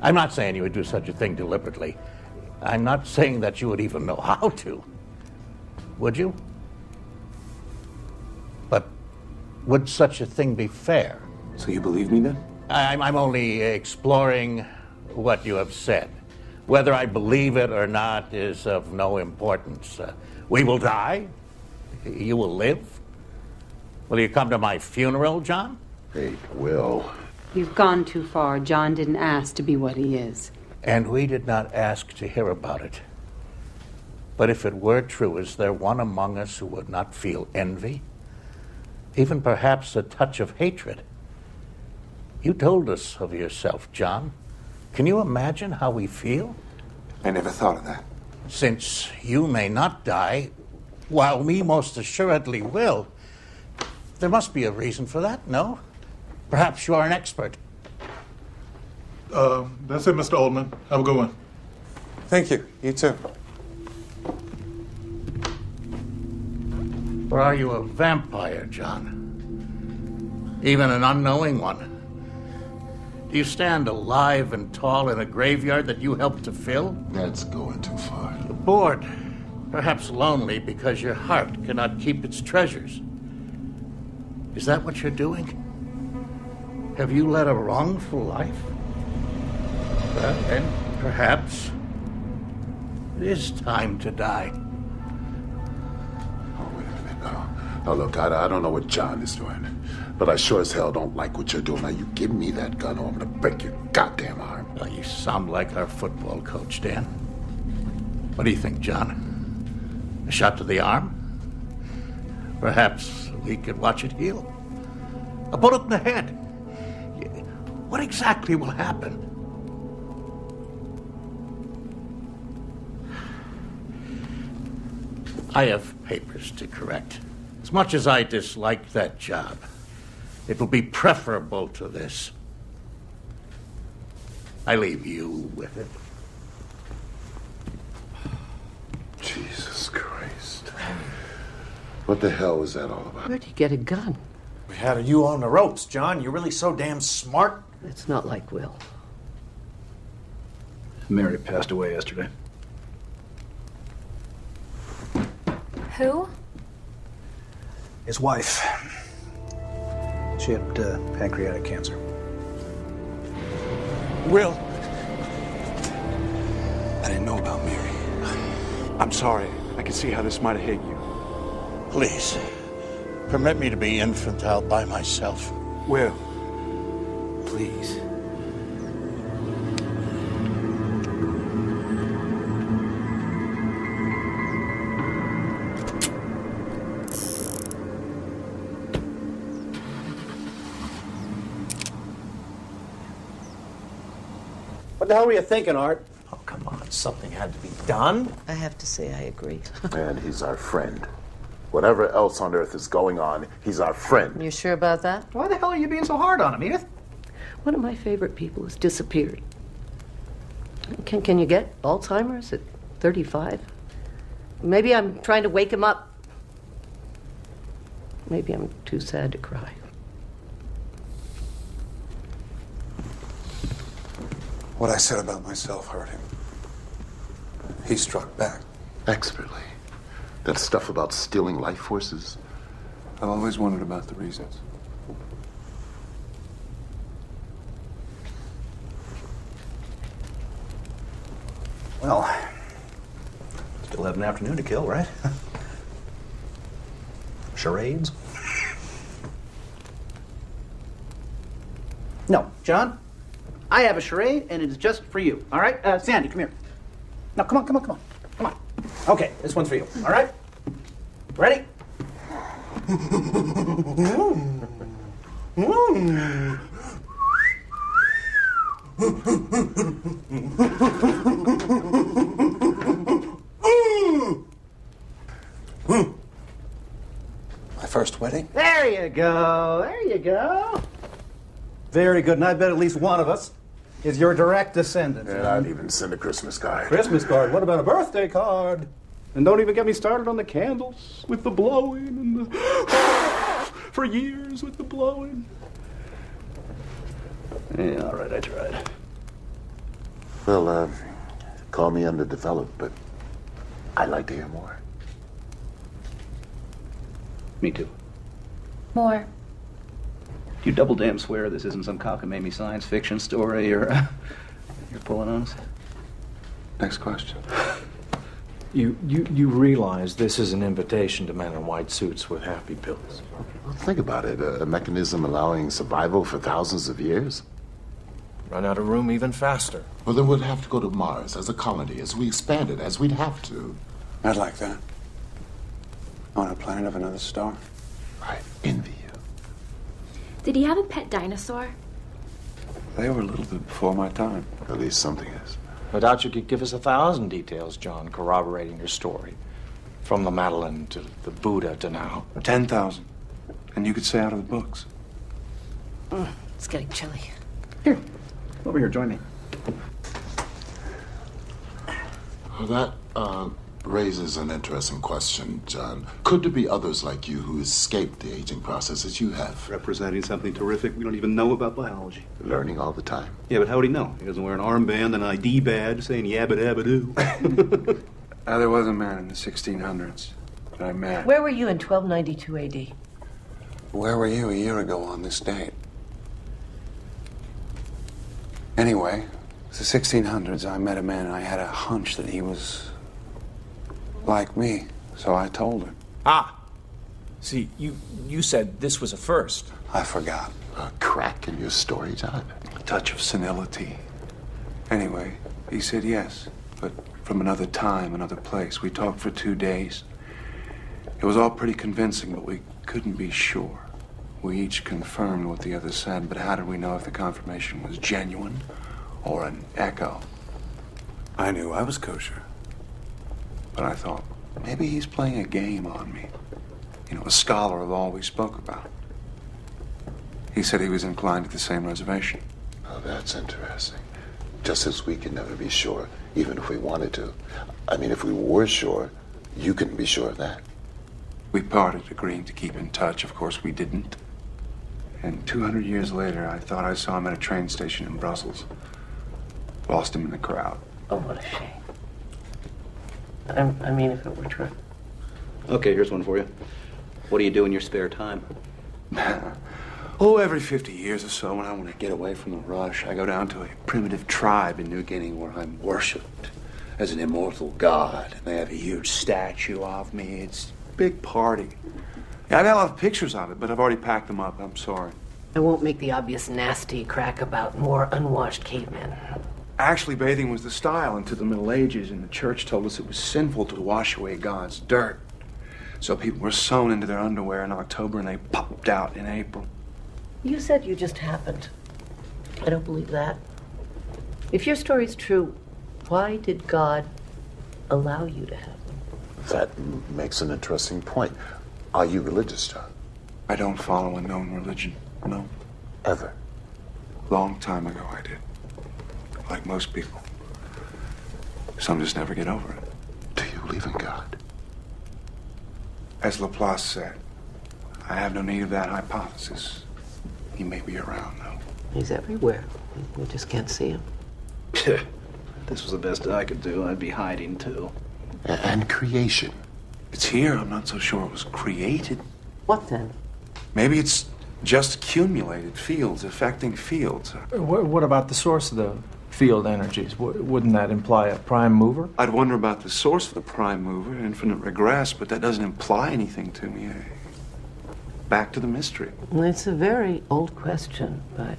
I'm not saying you would do such a thing deliberately. I'm not saying that you would even know how to. Would you? But would such a thing be fair? So you believe me then? I'm only exploring what you have said. Whether I believe it or not is of no importance. We will die. You will live. Will you come to my funeral, John? Hey, Will. You've gone too far. John didn't ask to be what he is. And we did not ask to hear about it. But if it were true, is there one among us who would not feel envy? Even perhaps a touch of hatred? You told us of yourself, John. Can you imagine how we feel? I never thought of that. Since you may not die, while we most assuredly will, there must be a reason for that, no? Perhaps you are an expert. That's it, Mr. Oldman. Have a good one. Thank you. You too. Or are you a vampire, John? Even an unknowing one? Do you stand alive and tall in a graveyard that you helped to fill? That's going too far. Bored, perhaps lonely because your heart cannot keep its treasures. Is that what you're doing? Have you led a wrongful life? Well, then perhaps it is time to die. Oh, wait a minute. No, look, I don't know what John is doing, but I sure as hell don't like what you're doing. Now, you give me that gun or I'm gonna break your goddamn arm. Well, you sound like our football coach, Dan. What do you think, John? A shot to the arm? Perhaps we could watch it heal. A bullet in the head. What exactly will happen? I have papers to correct. As much as I dislike that job, it will be preferable to this. I leave you with it. Jesus Christ. What the hell was that all about? Where'd you get a gun? We had you on the ropes, John. You're really so damn smart. It's not like Will. Mary passed away yesterday. Who? His wife. She had pancreatic cancer. Will. I didn't know about Mary. I'm sorry. I can see how this might have hit you. Please, permit me to be infantile by myself. Will. Please. What the hell were you thinking, Art? Oh, come on. Something had to be done. I have to say I agree. And he's our friend. Whatever else on earth is going on, he's our friend. You sure about that? Why the hell are you being so hard on him, Edith? One of my favorite people has disappeared. Can you get Alzheimer's at 35? Maybe I'm trying to wake him up. Maybe I'm too sad to cry. What I said about myself hurt him. He struck back. Expertly. That stuff about stealing life forces. I've always wondered about the reasons. Well, still have an afternoon to kill, right? Charades? No, John, I have a charade, and it is just for you, all right? Sandy, come here. No, come on. Okay, this one's for you, all right? Ready? My first wedding? There you go. Very good, and I bet at least one of us is your direct descendant. And I'd even send a Christmas card. Christmas card? What about a birthday card? And don't even get me started on the candles with the blowing and the... for years with the blowing. Yeah, all right, I tried. Well, call me underdeveloped, but I'd like to hear more. Me too. More. You double damn swear this isn't some cockamamie science fiction story you're pulling on us? Next question. You realize this is an invitation to men in white suits with happy pills. Well, think about it. A mechanism allowing survival for thousands of years. Run out of room even faster. Well, then we'd have to go to Mars as a colony, as we expand it, as we'd have to. I'd like that. On a planet of another star. I envy you. Did he have a pet dinosaur? They were a little bit before my time. At least something is. I doubt you could give us 1,000 details, John, corroborating your story. From the Madeleine to the Buddha to now. 10,000. And you could say out of the books. It's getting chilly. Here, over here, join me. Well, that raises an interesting question, John. Could there be others like you who escaped the aging process as you have? Representing something terrific we don't even know about biology. Learning all the time. Yeah, but how would he know? He doesn't wear an armband and an ID badge saying yabba dabba doo. There was a man in the 1600s that I met. Where were you in 1292 AD? Where were you a year ago on this date? Anyway, the 1600s, I met a man and I had a hunch that he was like me, so I told him. Ah! See, you said this was a first. I forgot. A crack in your story, John? A touch of senility. Anyway, he said yes, but from another time, another place. We talked for 2 days. It was all pretty convincing, but we couldn't be sure. We each confirmed what the other said, but how did we know if the confirmation was genuine or an echo? I knew I was kosher. But I thought, maybe he's playing a game on me. You know, a scholar of all we spoke about. He said he was inclined to the same reservation. Oh, that's interesting. Just as we can never be sure, even if we wanted to. I mean, if we were sure, you couldn't be sure of that. We parted, agreeing to keep in touch. Of course, we didn't. And 200 years later, I thought I saw him at a train station in Brussels. Lost him in the crowd. Oh, what a shame. I mean, if it were true. Okay, here's one for you. What do you do in your spare time? Every 50 years or so, when I want to get away from the rush, I go down to a primitive tribe in New Guinea where I'm worshipped as an immortal god. And they have a huge statue of me. It's a big party. Yeah, I got a lot of pictures of it, but I've already packed them up. I'm sorry. I won't make the obvious nasty crack about more unwashed cavemen. Actually, bathing was the style into the Middle Ages, and the church told us it was sinful to wash away God's dirt. So people were sewn into their underwear in October, and they popped out in April. You said you just happened. I don't believe that. If your story's true, why did God allow you to have them? That makes an interesting point. Are you religious, John? I don't follow a known religion, no. Ever? Long time ago I did. Like most people. Some just never get over it. Do you believe in God? As Laplace said, I have no need of that hypothesis. He may be around, though. He's everywhere. We just can't see him. This was the best I could do. I'd be hiding, too. And creation. It's here. I'm not so sure it was created. What then? Maybe it's just accumulated fields, affecting fields. What about the source of the field energies? Wouldn't that imply a prime mover? I'd wonder about the source of the prime mover, infinite regress, but that doesn't imply anything to me. Back to the mystery. Well, it's a very old question, but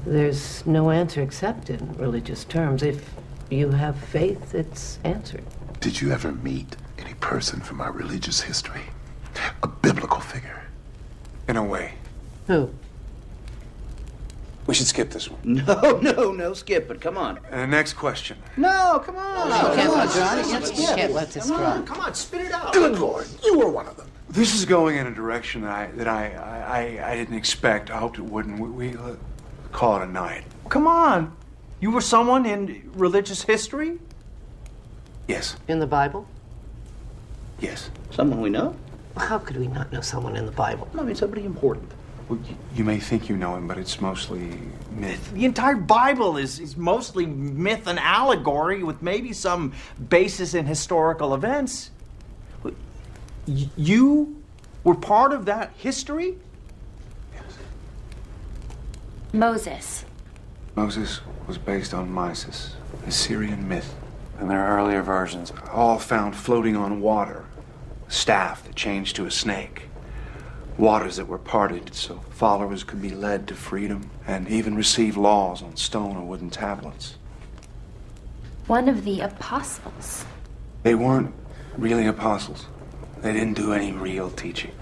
there's no answer except in religious terms. If you have faith, it's answered. Did you ever meet any person from our religious history? A biblical figure? In a way. Who? We should skip this one. No, skip it. Come on. Next question. No, come on. You can't let John. You can't let this drop. Come on, spit it out. Good Lord, you were one of them. This is going in a direction that I didn't expect. I hoped it wouldn't. We call it a night. Come on. You were someone in religious history? Yes. In the Bible? Yes. Someone we know? How could we not know someone in the Bible? I mean, somebody important. Well, you may think you know him, but it's mostly myth. The entire Bible is mostly myth and allegory with maybe some basis in historical events. You were part of that history? Yes. Moses. Moses was based on Mysis, a Syrian myth. And their earlier versions, all found floating on water. A staff that changed to a snake. Waters that were parted so followers could be led to freedom and even receive laws on stone or wooden tablets. One of the apostles. They weren't really apostles. They didn't do any real teaching.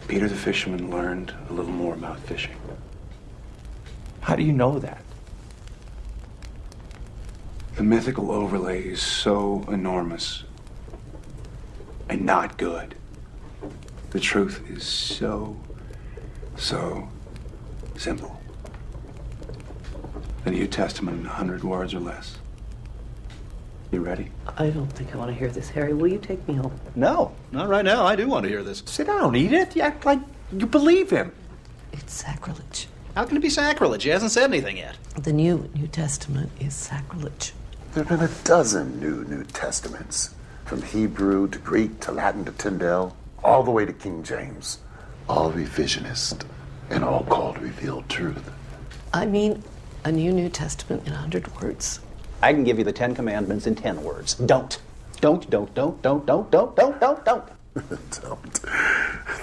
Peter the fisherman learned a little more about fishing. How do you know that? The mythical overlay is so enormous and not good. The truth is so simple. The New Testament in 100 words or less. You ready? I don't think I want to hear this, Harry. Will you take me home? No, not right now. I do want to hear this. Sit down, Edith. You act like you believe him. It's sacrilege. How can it be sacrilege? He hasn't said anything yet. The New Testament is sacrilege. There have been a dozen New Testaments, from Hebrew to Greek to Latin to Tyndale, all the way to King James. All revisionist and all called revealed truth. I mean, a New Testament in 100 words. I can give you the 10 Commandments in 10 words. Don't. Don't.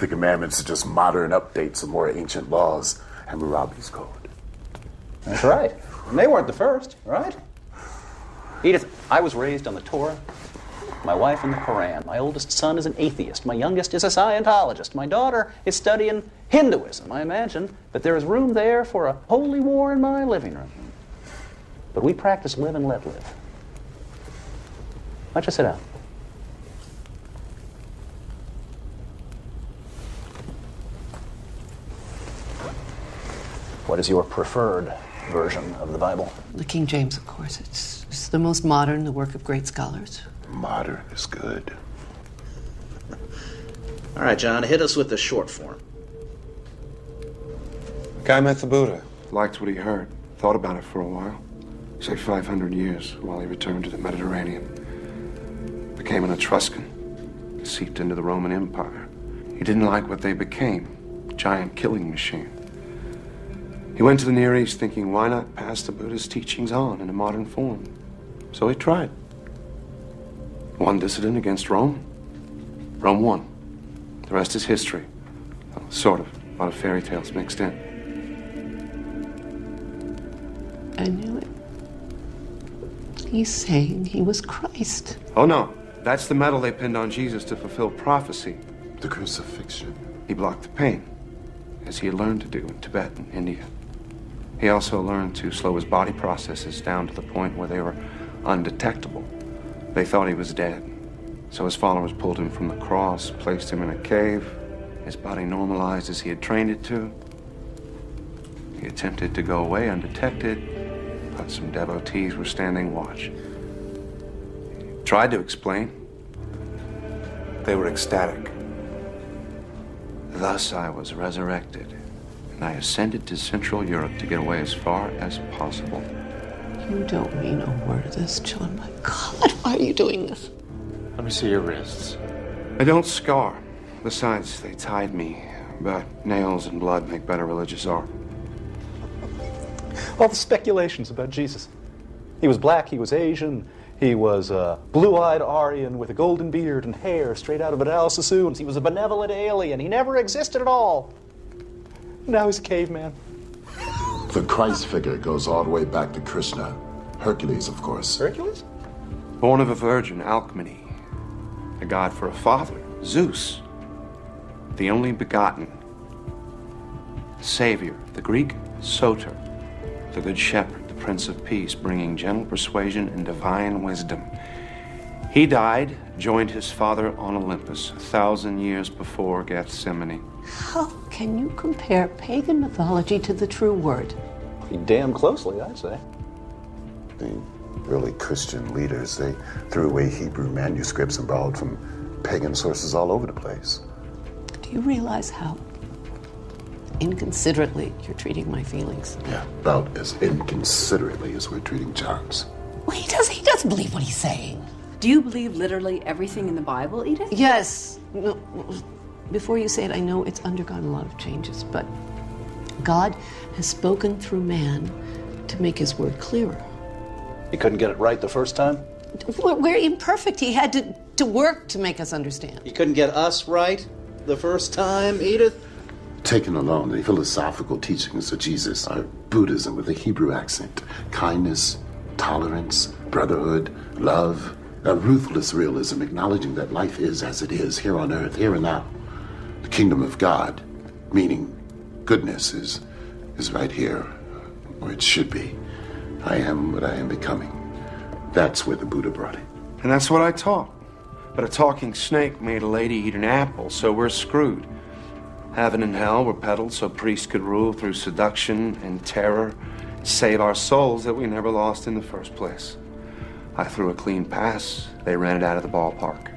The commandments are just modern updates of more ancient laws. Hammurabi's code. That's right. And they weren't the first, right? Edith, I was raised on the Torah, my wife in the Quran. My oldest son is an atheist. My youngest is a Scientologist. My daughter is studying Hinduism. I imagine that there is room there for a holy war in my living room. But we practice live and let live. Why don't you sit down? What is your preferred version of the Bible? The King James, of course. It's the most modern, the work of great scholars. Modern is good. All right, John, hit us with the short form. Guy met the Buddha, liked what he heard, thought about it for a while. Say 500 years while he returned to the Mediterranean. Became an Etruscan, seeped into the Roman Empire. He didn't like what they became, a giant killing machine. He went to the Near East thinking, why not pass the Buddha's teachings on in a modern form? So he tried. One dissident against Rome. Rome won. The rest is history. Well, sort of. A lot of fairy tales mixed in. I knew it. He's saying he was Christ. Oh, no. That's the medal they pinned on Jesus to fulfill prophecy. The crucifixion. He blocked the pain, as he had learned to do in Tibet and India. He also learned to slow his body processes down to the point where they were undetectable. They thought he was dead. So his followers pulled him from the cross, placed him in a cave. His body normalized as he had trained it to. He attempted to go away undetected, but some devotees were standing watch. He tried to explain. They were ecstatic. Thus I was resurrected, and I ascended to Central Europe to get away as far as possible. You don't mean a word of this, John. My God, why are you doing this? Let me see your wrists. I don't scar. Besides, they tied me, but nails and blood make better religious art. All the speculations about Jesus. He was black, he was Asian, he was a blue-eyed Aryan with a golden beard and hair straight out of an Alice Sassoon's. He was a benevolent alien. He never existed at all. Now he's a caveman. The Christ figure goes all the way back to Krishna. Hercules, of course. Hercules? Born of a virgin, Alcmene. A god for a father, Zeus. The only begotten. Savior, the Greek Soter. The good shepherd, the Prince of Peace, bringing gentle persuasion and divine wisdom. He died, joined his father on Olympus 1,000 years before Gethsemane. How can you compare pagan mythology to the true word? Pretty damn closely, I'd say. The early Christian leaders, they threw away Hebrew manuscripts and borrowed from pagan sources all over the place. Do you realize how inconsiderately you're treating my feelings? Yeah, about as inconsiderately as we're treating John's. Well, he doesn't believe what he's saying. Do you believe literally everything in the Bible, Edith? Yes. No, before you say it, I know it's undergone a lot of changes, but God has spoken through man to make his word clearer. He couldn't get it right the first time? We're imperfect. He had to work to make us understand. He couldn't get us right the first time, Edith? Taken alone, the philosophical teachings of Jesus are Buddhism with a Hebrew accent. Kindness, tolerance, brotherhood, love, a ruthless realism acknowledging that life is as it is, here on earth, here and now. The kingdom of God, meaning goodness, is right here, where it should be. I am what I am becoming. That's where the Buddha brought it. And that's what I taught. But a talking snake made a lady eat an apple, so we're screwed. Heaven and hell were peddled so priests could rule through seduction and terror, save our souls that we never lost in the first place. I threw a clean pass. They ran it out of the ballpark.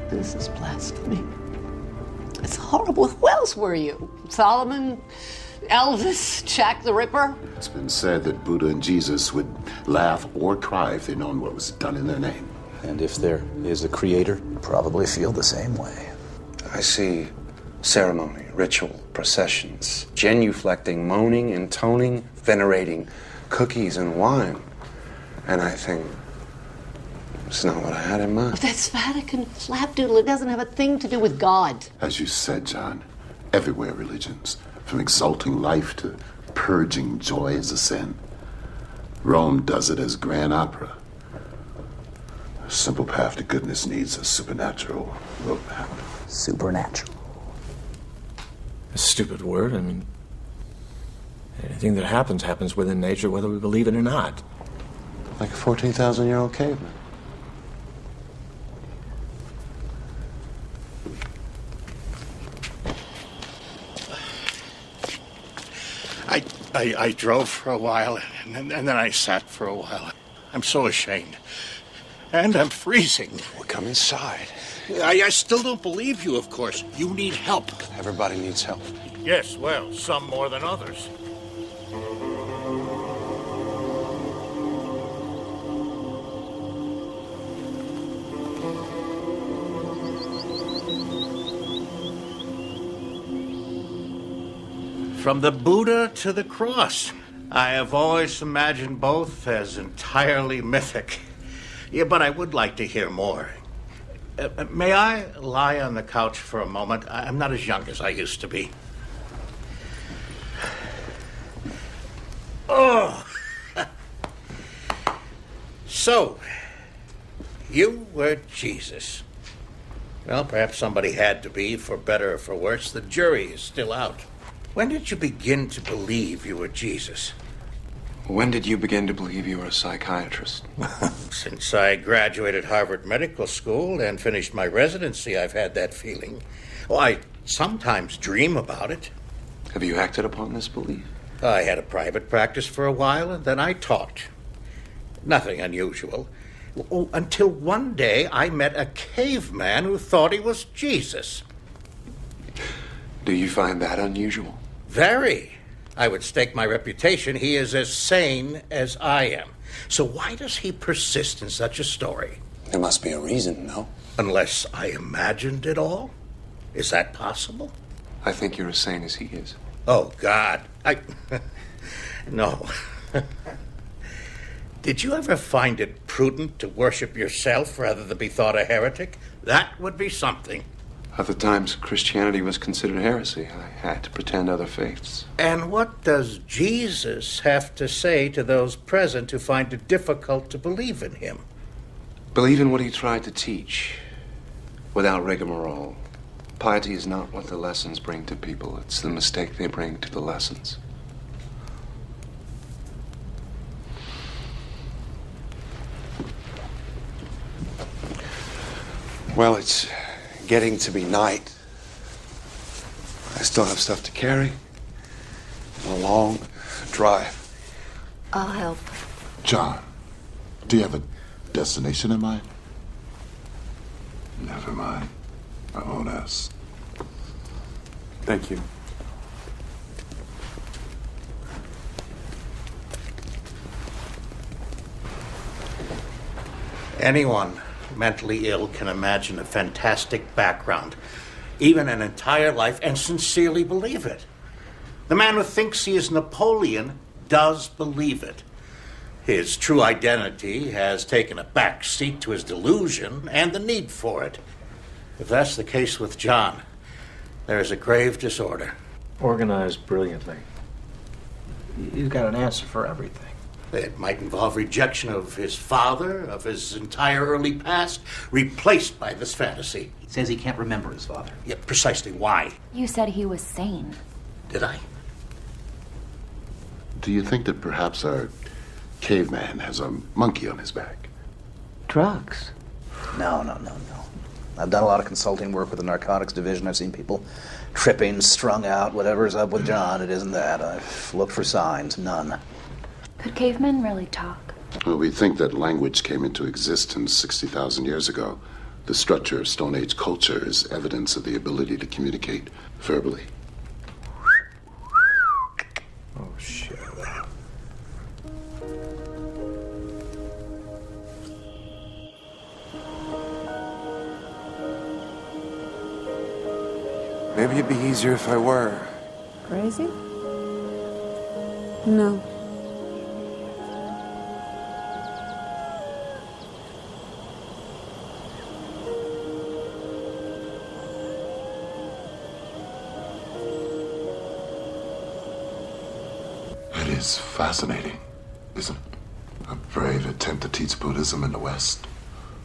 This is blasphemy. It's horrible. Who else were you? Solomon? Elvis? Jack the Ripper? It's been said that Buddha and Jesus would laugh or cry if they'd known what was done in their name. And if there is a creator, probably feel the same way. I see ceremony, ritual, processions, genuflecting, moaning, intoning, venerating, cookies and wine. And I think, it's not what I had in mind. That's Vatican flapdoodle. It doesn't have a thing to do with God. As you said, John, everywhere religions, from exalting life to purging joy as a sin. Rome does it as grand opera. A simple path to goodness needs a supernatural roadmap. Supernatural. A stupid word. I mean, anything that happens within nature, whether we believe it or not. Like a 14,000-year-old caveman. I drove for a while, and then I sat for a while. I'm so ashamed. And I'm freezing. Well, come inside. I still don't believe you, of course. You need help. Everybody needs help. Yes, well, some more than others. From the Buddha to the cross. I have always imagined both as entirely mythic. Yeah, but I would like to hear more. May I lie on the couch for a moment? I'm not as young as I used to be. Oh! So, you were Jesus. Well, perhaps somebody had to be, for better or for worse. The jury is still out. When did you begin to believe you were Jesus? When did you begin to believe you were a psychiatrist? Since I graduated Harvard Medical School and finished my residency, I've had that feeling. Oh, I sometimes dream about it. Have you acted upon this belief? I had a private practice for a while, and then I taught. Nothing unusual. Oh, until one day I met a caveman who thought he was Jesus. Do you find that unusual? Very. I would stake my reputation he is as sane as I am. So why does he persist in such a story? There must be a reason, no? Unless I imagined it all? Is that possible? I think you're as sane as he is. Oh, God. No. Did you ever find it prudent to worship yourself rather than be thought a heretic? That would be something. Other times, Christianity was considered heresy. I had to pretend other faiths. And what does Jesus have to say to those present who find it difficult to believe in him? Believe in what he tried to teach, without rigmarole. Piety is not what the lessons bring to people. It's the mistake they bring to the lessons. Well, it's getting to be night. I still have stuff to carry. A long drive. I'll help. John, do you have a destination in mind? Never mind. I won't ask. Thank you. Anyone mentally ill can imagine a fantastic background, even an entire life, and sincerely believe it. The man who thinks he is Napoleon does believe it. His true identity has taken a back seat to his delusion and the need for it. If that's the case with John, there is a grave disorder. Organized brilliantly. He's got an answer for everything. It might involve rejection of his father, of his entire early past, replaced by this fantasy. He says he can't remember his father. Yeah, precisely why? You said he was sane. Did I? Do you think that perhaps our caveman has a monkey on his back? Drugs? No. I've done a lot of consulting work with the narcotics division. I've seen people tripping, strung out, whatever's up with John. It isn't that. I've looked for signs. None. Could cavemen really talk? Well, we think that language came into existence 60,000 years ago. The structure of Stone Age culture is evidence of the ability to communicate verbally. Oh, shit. Maybe it'd be easier if I were. Crazy? No. It is fascinating, isn't it? A brave attempt to teach Buddhism in the West.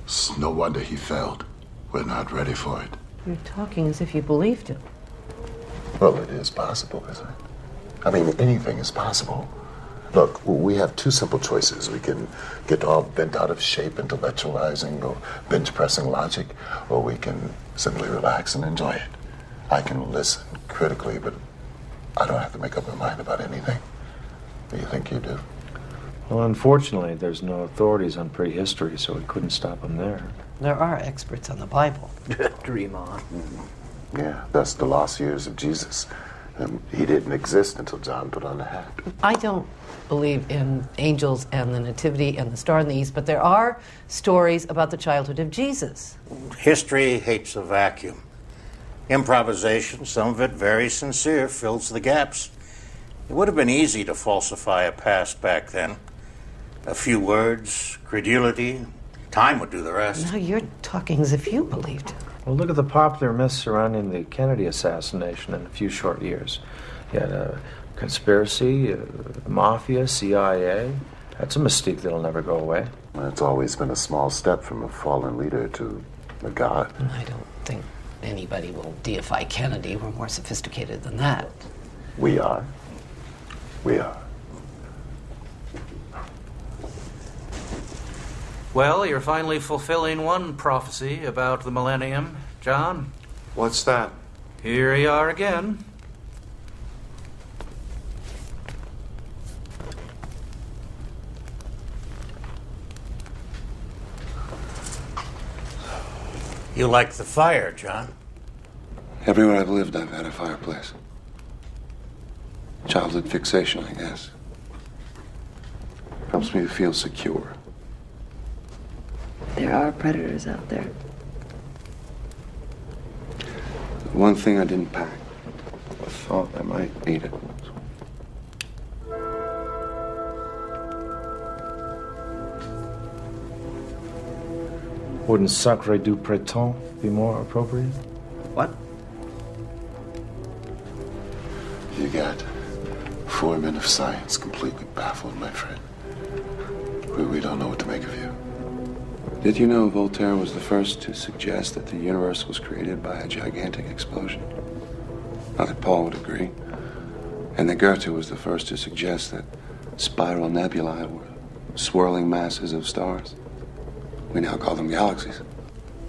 It's no wonder he failed. We're not ready for it. You're talking as if you believed him. Well, it is possible, isn't it? I mean, anything is possible. Look, we have two simple choices. We can get all bent out of shape intellectualizing or bench pressing logic, or we can simply relax and enjoy it. I can listen critically, but I don't have to make up my mind about anything. Do you think you do? Well, unfortunately, there's no authorities on prehistory, so we couldn't stop them there. There are experts on the Bible. Dream on. Yeah, that's the lost years of Jesus. He didn't exist until John put on the hat. I don't believe in angels and the nativity and the star in the east, but there are stories about the childhood of Jesus. History hates a vacuum. Improvisation, some of it very sincere, fills the gaps. It would have been easy to falsify a past back then. A few words, credulity, time would do the rest. Now you're talking as if you believed it. Well, look at the popular myths surrounding the Kennedy assassination in a few short years. You had a conspiracy, mafia, CIA. That's a mystique that'll never go away. It's always been a small step from a fallen leader to a god. I don't think anybody will deify Kennedy. We're more sophisticated than that. We are. We are. Well, you're finally fulfilling one prophecy about the millennium, John. What's that? Here you are again. You like the fire, John? Everywhere I've lived, I've had a fireplace. Childhood fixation, I guess. Helps me to feel secure. There are predators out there. One thing I didn't pack. I thought I might need it. Wouldn't Sacre du Printemps be more appropriate? What? You got 4 men of science completely baffled, my friend. We don't know what to make of you. Did you know Voltaire was the first to suggest that the universe was created by a gigantic explosion? Not that Paul would agree. And that Goethe was the first to suggest that spiral nebulae were swirling masses of stars. We now call them galaxies.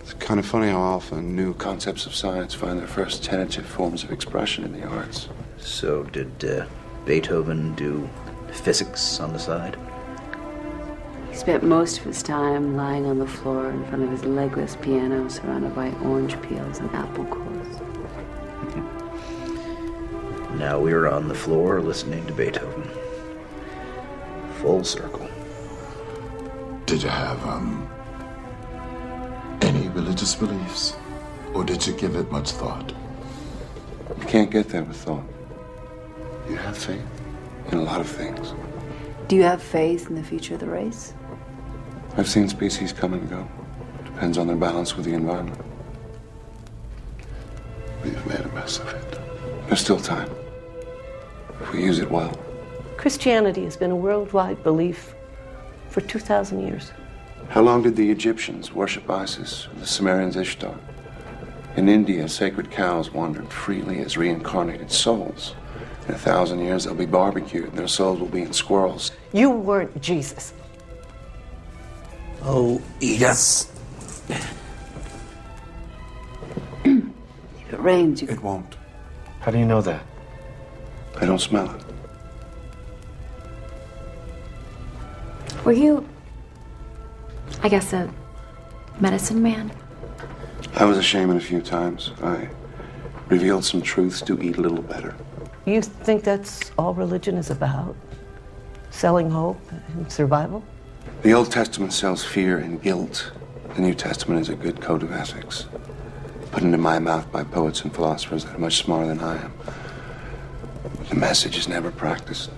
It's kind of funny how often new concepts of science find their first tentative forms of expression in the arts. So did Beethoven do physics on the side? He spent most of his time lying on the floor in front of his legless piano surrounded by orange peels and apple cores. Now we're on the floor listening to Beethoven. Full circle. Did you have, any religious beliefs? Or did you give it much thought? You can't get there with thought. You have faith in a lot of things. Do you have faith in the future of the race? I've seen species come and go. Depends on their balance with the environment. We've made a mess of it. There's still time. If we use it well. Christianity has been a worldwide belief for 2,000 years. How long did the Egyptians worship Isis or the Sumerians Ishtar? In India, sacred cows wandered freely as reincarnated souls. In 1,000 years, they'll be barbecued and their souls will be in squirrels. You weren't Jesus. Oh, Edith. If it rains, you... It won't. How do you know that? I don't smell it. Were you, I guess, a medicine man? I was a shaman a few times. I revealed some truths to eat a little better. You think that's all religion is about? Selling hope and survival? The Old Testament sells fear and guilt. The New Testament is a good code of ethics, put into my mouth by poets and philosophers that are much smarter than I am. The message is never practiced.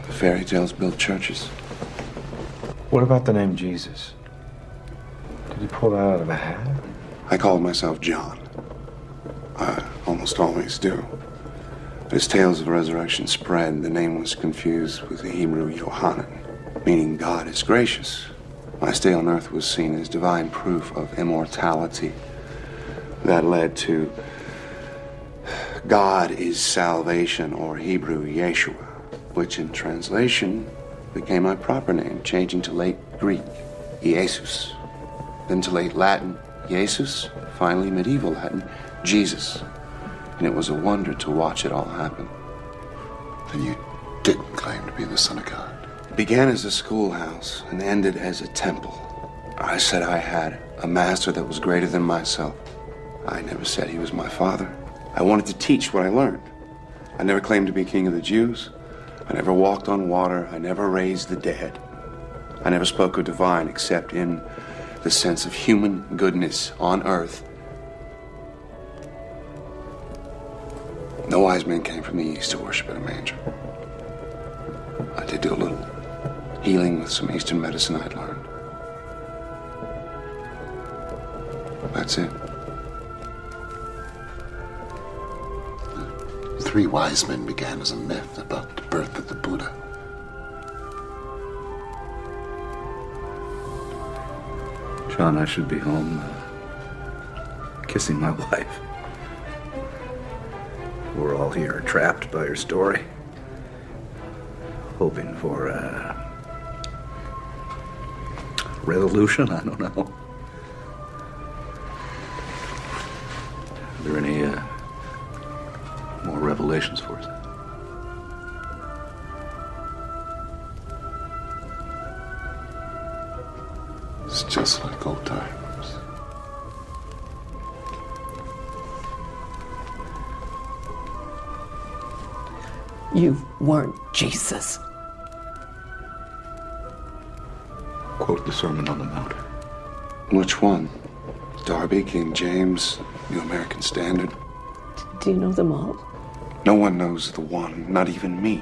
The fairy tales build churches. What about the name Jesus? Did you pull that out of a hat? I called myself John. I almost always do. But as tales of resurrection spread, the name was confused with the Hebrew Yohanan, meaning God is gracious. My stay on earth was seen as divine proof of immortality. That led to God is salvation, or Hebrew Yeshua, which in translation became my proper name, changing to late Greek, Jesus, then to late Latin, Jesus, finally medieval Latin, Jesus. And it was a wonder to watch it all happen. Then you didn't claim to be the Son of God. It began as a schoolhouse and ended as a temple. I said I had a master that was greater than myself. I never said he was my father. I wanted to teach what I learned. I never claimed to be king of the Jews. I never walked on water. I never raised the dead. I never spoke of divine except in the sense of human goodness on earth. No wise men came from the east to worship at a manger. I did do a little healing with some Eastern medicine I'd learned. That's it. The 3 wise men began as a myth about the birth of the Buddha. John, I should be home kissing my wife. we're all here trapped by your story, hoping for a resolution? I don't know. Are there any more revelations for us? It's just like old times. You weren't Jesus. Quote the Sermon on the Mount. Which one? Darby, King James, New American Standard? Do you know them all? No one knows the one, not even me.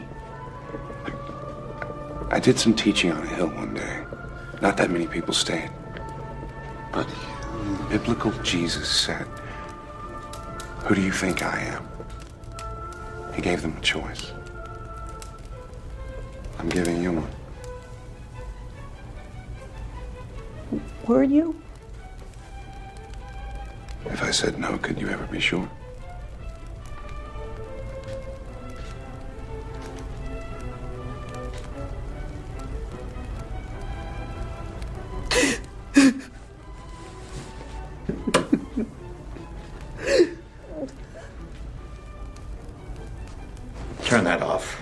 I did some teaching on a hill one day. Not that many people stayed. But biblical Jesus said, "Who do you think I am?" He gave them a choice. I'm giving you one. Were you? If I said no, could you ever be sure? Turn that off.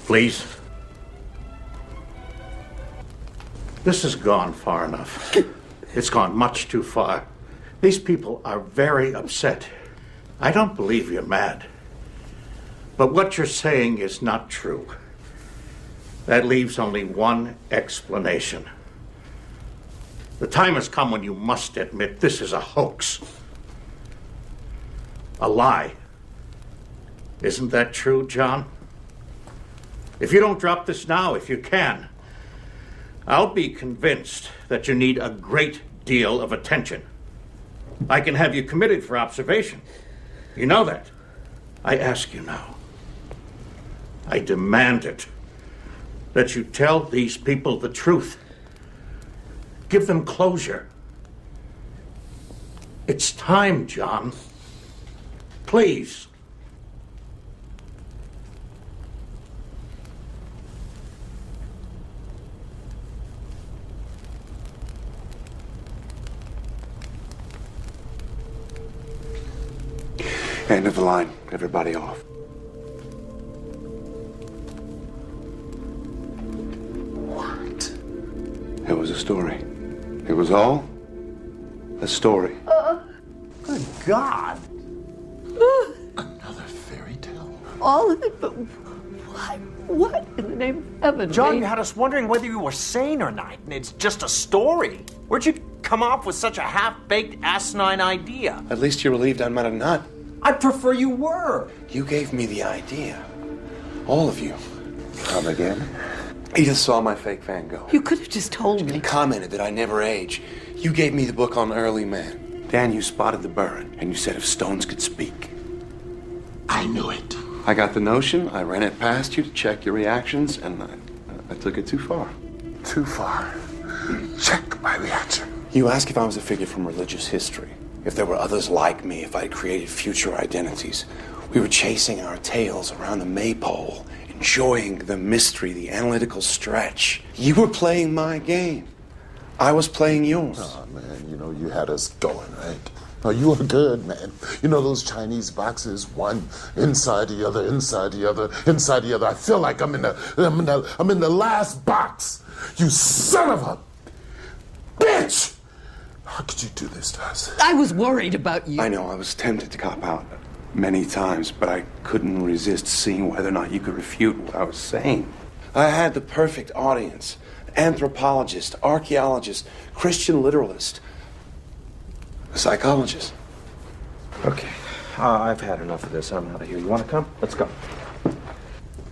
Please. This has gone far enough. It's gone much too far. These people are very upset. I don't believe you're mad. But what you're saying is not true. That leaves only one explanation. The time has come when you must admit this is a hoax. A lie. Isn't that true, John? If you don't drop this now, if you can, I'll be convinced that you need a great deal of attention. I can have you committed for observation. You know that. I ask you now. I demand it. That you tell these people the truth. Give them closure. It's time, John. Please. End of the line. Everybody off. What? It was a story. It was all a story. Good God. Another fairy tale? All of it, but what? What in the name of heaven? John, made- you had us wondering whether you were sane or not, and it's just a story. Where'd you come up with such a half-baked, asinine idea? At least you're relieved I'm not a nut. I'd prefer you were. You gave me the idea. All of you. Come again? Edith saw my fake Van Gogh. You could have just told me. Commented that I never age. You gave me the book on early man. Dan, you spotted the burn, and you said if stones could speak. I knew it. I got the notion, I ran it past you to check your reactions, and I took it too far. Too far. Check my reaction. You asked if I was a figure from religious history, if there were others like me, if I'd created future identities. We were chasing our tails around the maypole, enjoying the mystery, the analytical stretch. You were playing my game. I was playing yours. Oh, man, you had us going, right? Oh, you were good, man. You know those Chinese boxes, one inside the other, inside the other, inside the other. I feel like I'm in the last box. You son of a bitch! How could you do this to us? I was worried about you. I know, I was tempted to cop out many times, but I couldn't resist seeing whether or not you could refute what I was saying. I had the perfect audience. Anthropologist, archaeologist, Christian literalist, a psychologist. Okay, I've had enough of this. I'm out of here. You want to come? Let's go.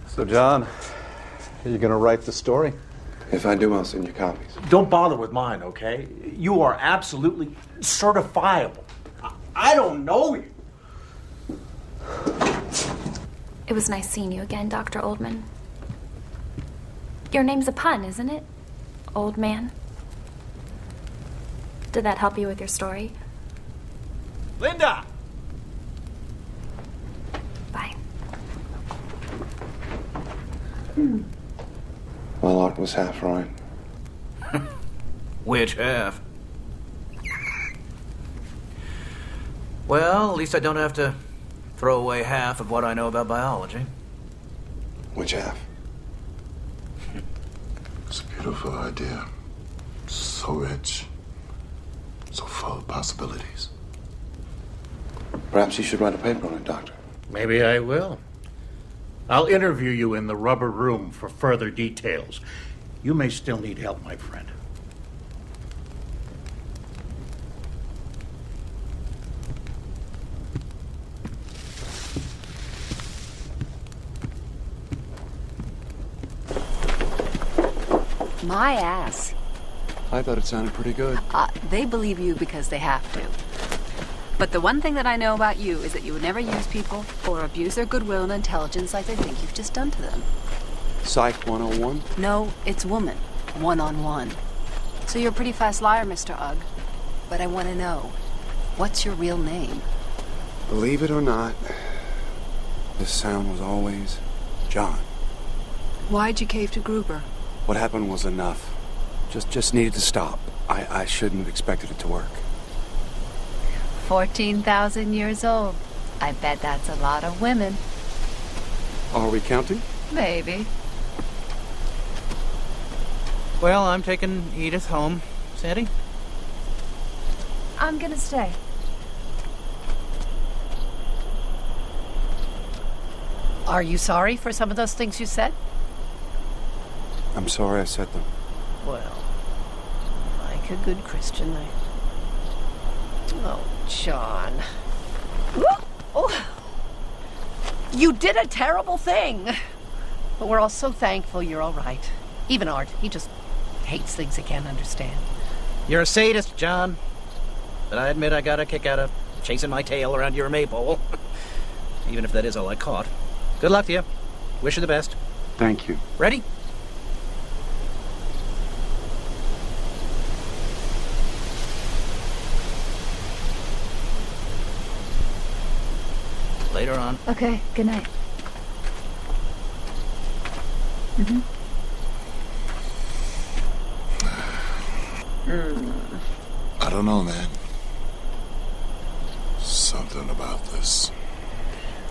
So, John, are you going to write the story? If I do, I'll send you copies. Don't bother with mine, okay? You are absolutely certifiable. I don't know you. It was nice seeing you again, Dr. Oldman. Your name's a pun, isn't it? Old man. Did that help you with your story? Linda! Well, Art was half right. Which half? Well, at least I don't have to throw away half of what I know about biology. Which half? It's a beautiful idea. So rich. So full of possibilities. Perhaps you should write a paper on it, Doctor. Maybe I will. I'll interview you in the rubber room for further details. You may still need help, my friend. My ass. I thought it sounded pretty good. They believe you because they have to. But the one thing that I know about you is that you would never use people or abuse their goodwill and intelligence like they think you've just done to them. Psych 101? No, it's woman. One-on-one. So you're a pretty fast liar, Mr. Ugg. But I want to know, what's your real name? Believe it or not, this sound was always John. Why'd you cave to Gruber? What happened was enough. Just needed to stop. I shouldn't have expected it to work. 14,000 years old. I bet that's a lot of women. Are we counting? Maybe. Well, I'm taking Edith home. Sandy? I'm gonna stay. Are you sorry for some of those things you said? I'm sorry I said them. Well, like a good Christian, Oh, John. Oh. You did a terrible thing. But we're all so thankful you're all right. Even Art, he just hates things he can't understand. You're a sadist, John. But I admit I got a kick out of chasing my tail around your maypole. Even if that is all I caught. Good luck to you. Wish you the best. Thank you. Ready? Later on. Okay, good night. I don't know, man. Something about this.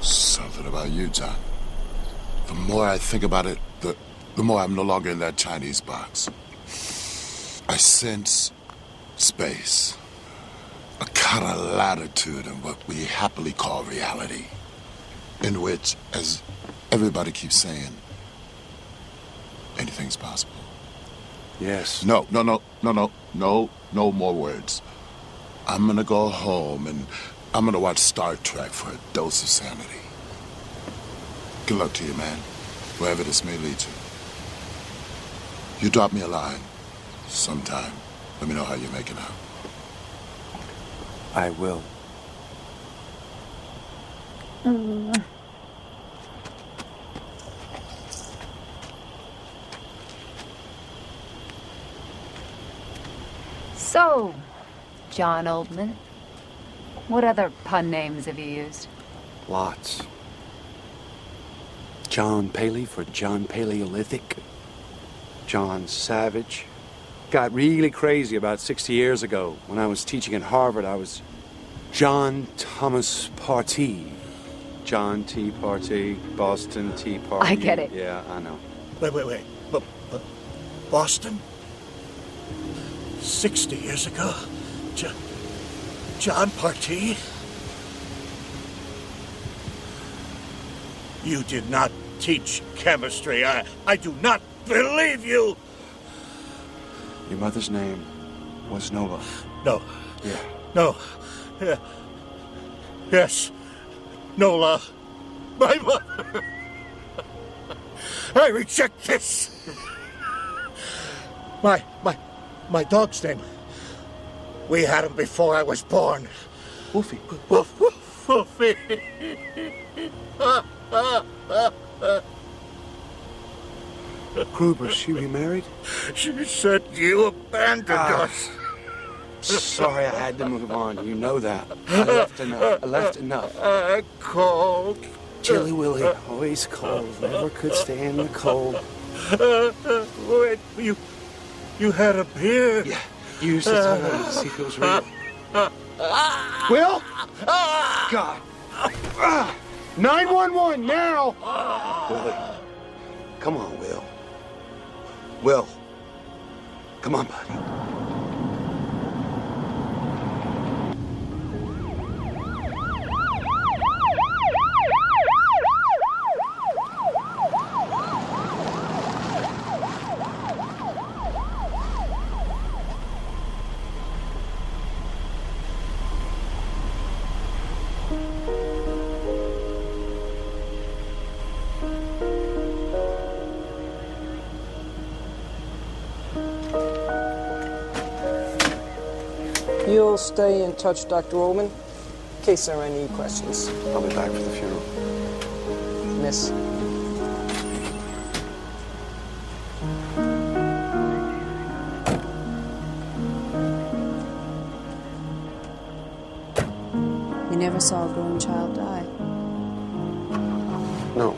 Something about you, John. The more I think about it, the more I'm no longer in that Chinese box. I sense space. A kind of latitude in what we happily call reality. In which, as everybody keeps saying, anything's possible. Yes. No more words. I'm gonna go home and I'm gonna watch Star Trek for a dose of sanity. Good luck to you, man, wherever this may lead you. You drop me a line sometime. Let me know how you're making out. I will. So, John Oldman, what other pun names have you used? Lots. John Paley for John Paleolithic. John Savage. Got really crazy about 60 years ago. When I was teaching at Harvard, I was John Thomas Partee. John T. Partee, Boston Tea Party. I get it. Yeah, I know. Wait. But Boston? 60 years ago? John Partee? You did not teach chemistry. I do not believe you! Your mother's name was Nova. No. Yeah. No. Yes. Nola. My mother. I reject this. My dog's name. We had him before I was born. Wolfie. Wolfie. Gruber, she remarried? She said you abandoned us. Sorry, I had to move on. You know that. I left enough. I called Chilly Willy, always cold, never could stand the cold. Wait, you had a beard. Yeah, use the time to see if it was real. Will? God. 911 now! Willie, come on, Will. Will, come on, buddy. You'll stay in touch, Dr. Ullman, in case there are any questions. I'll be back for the funeral. Miss. You never saw a grown child die. No.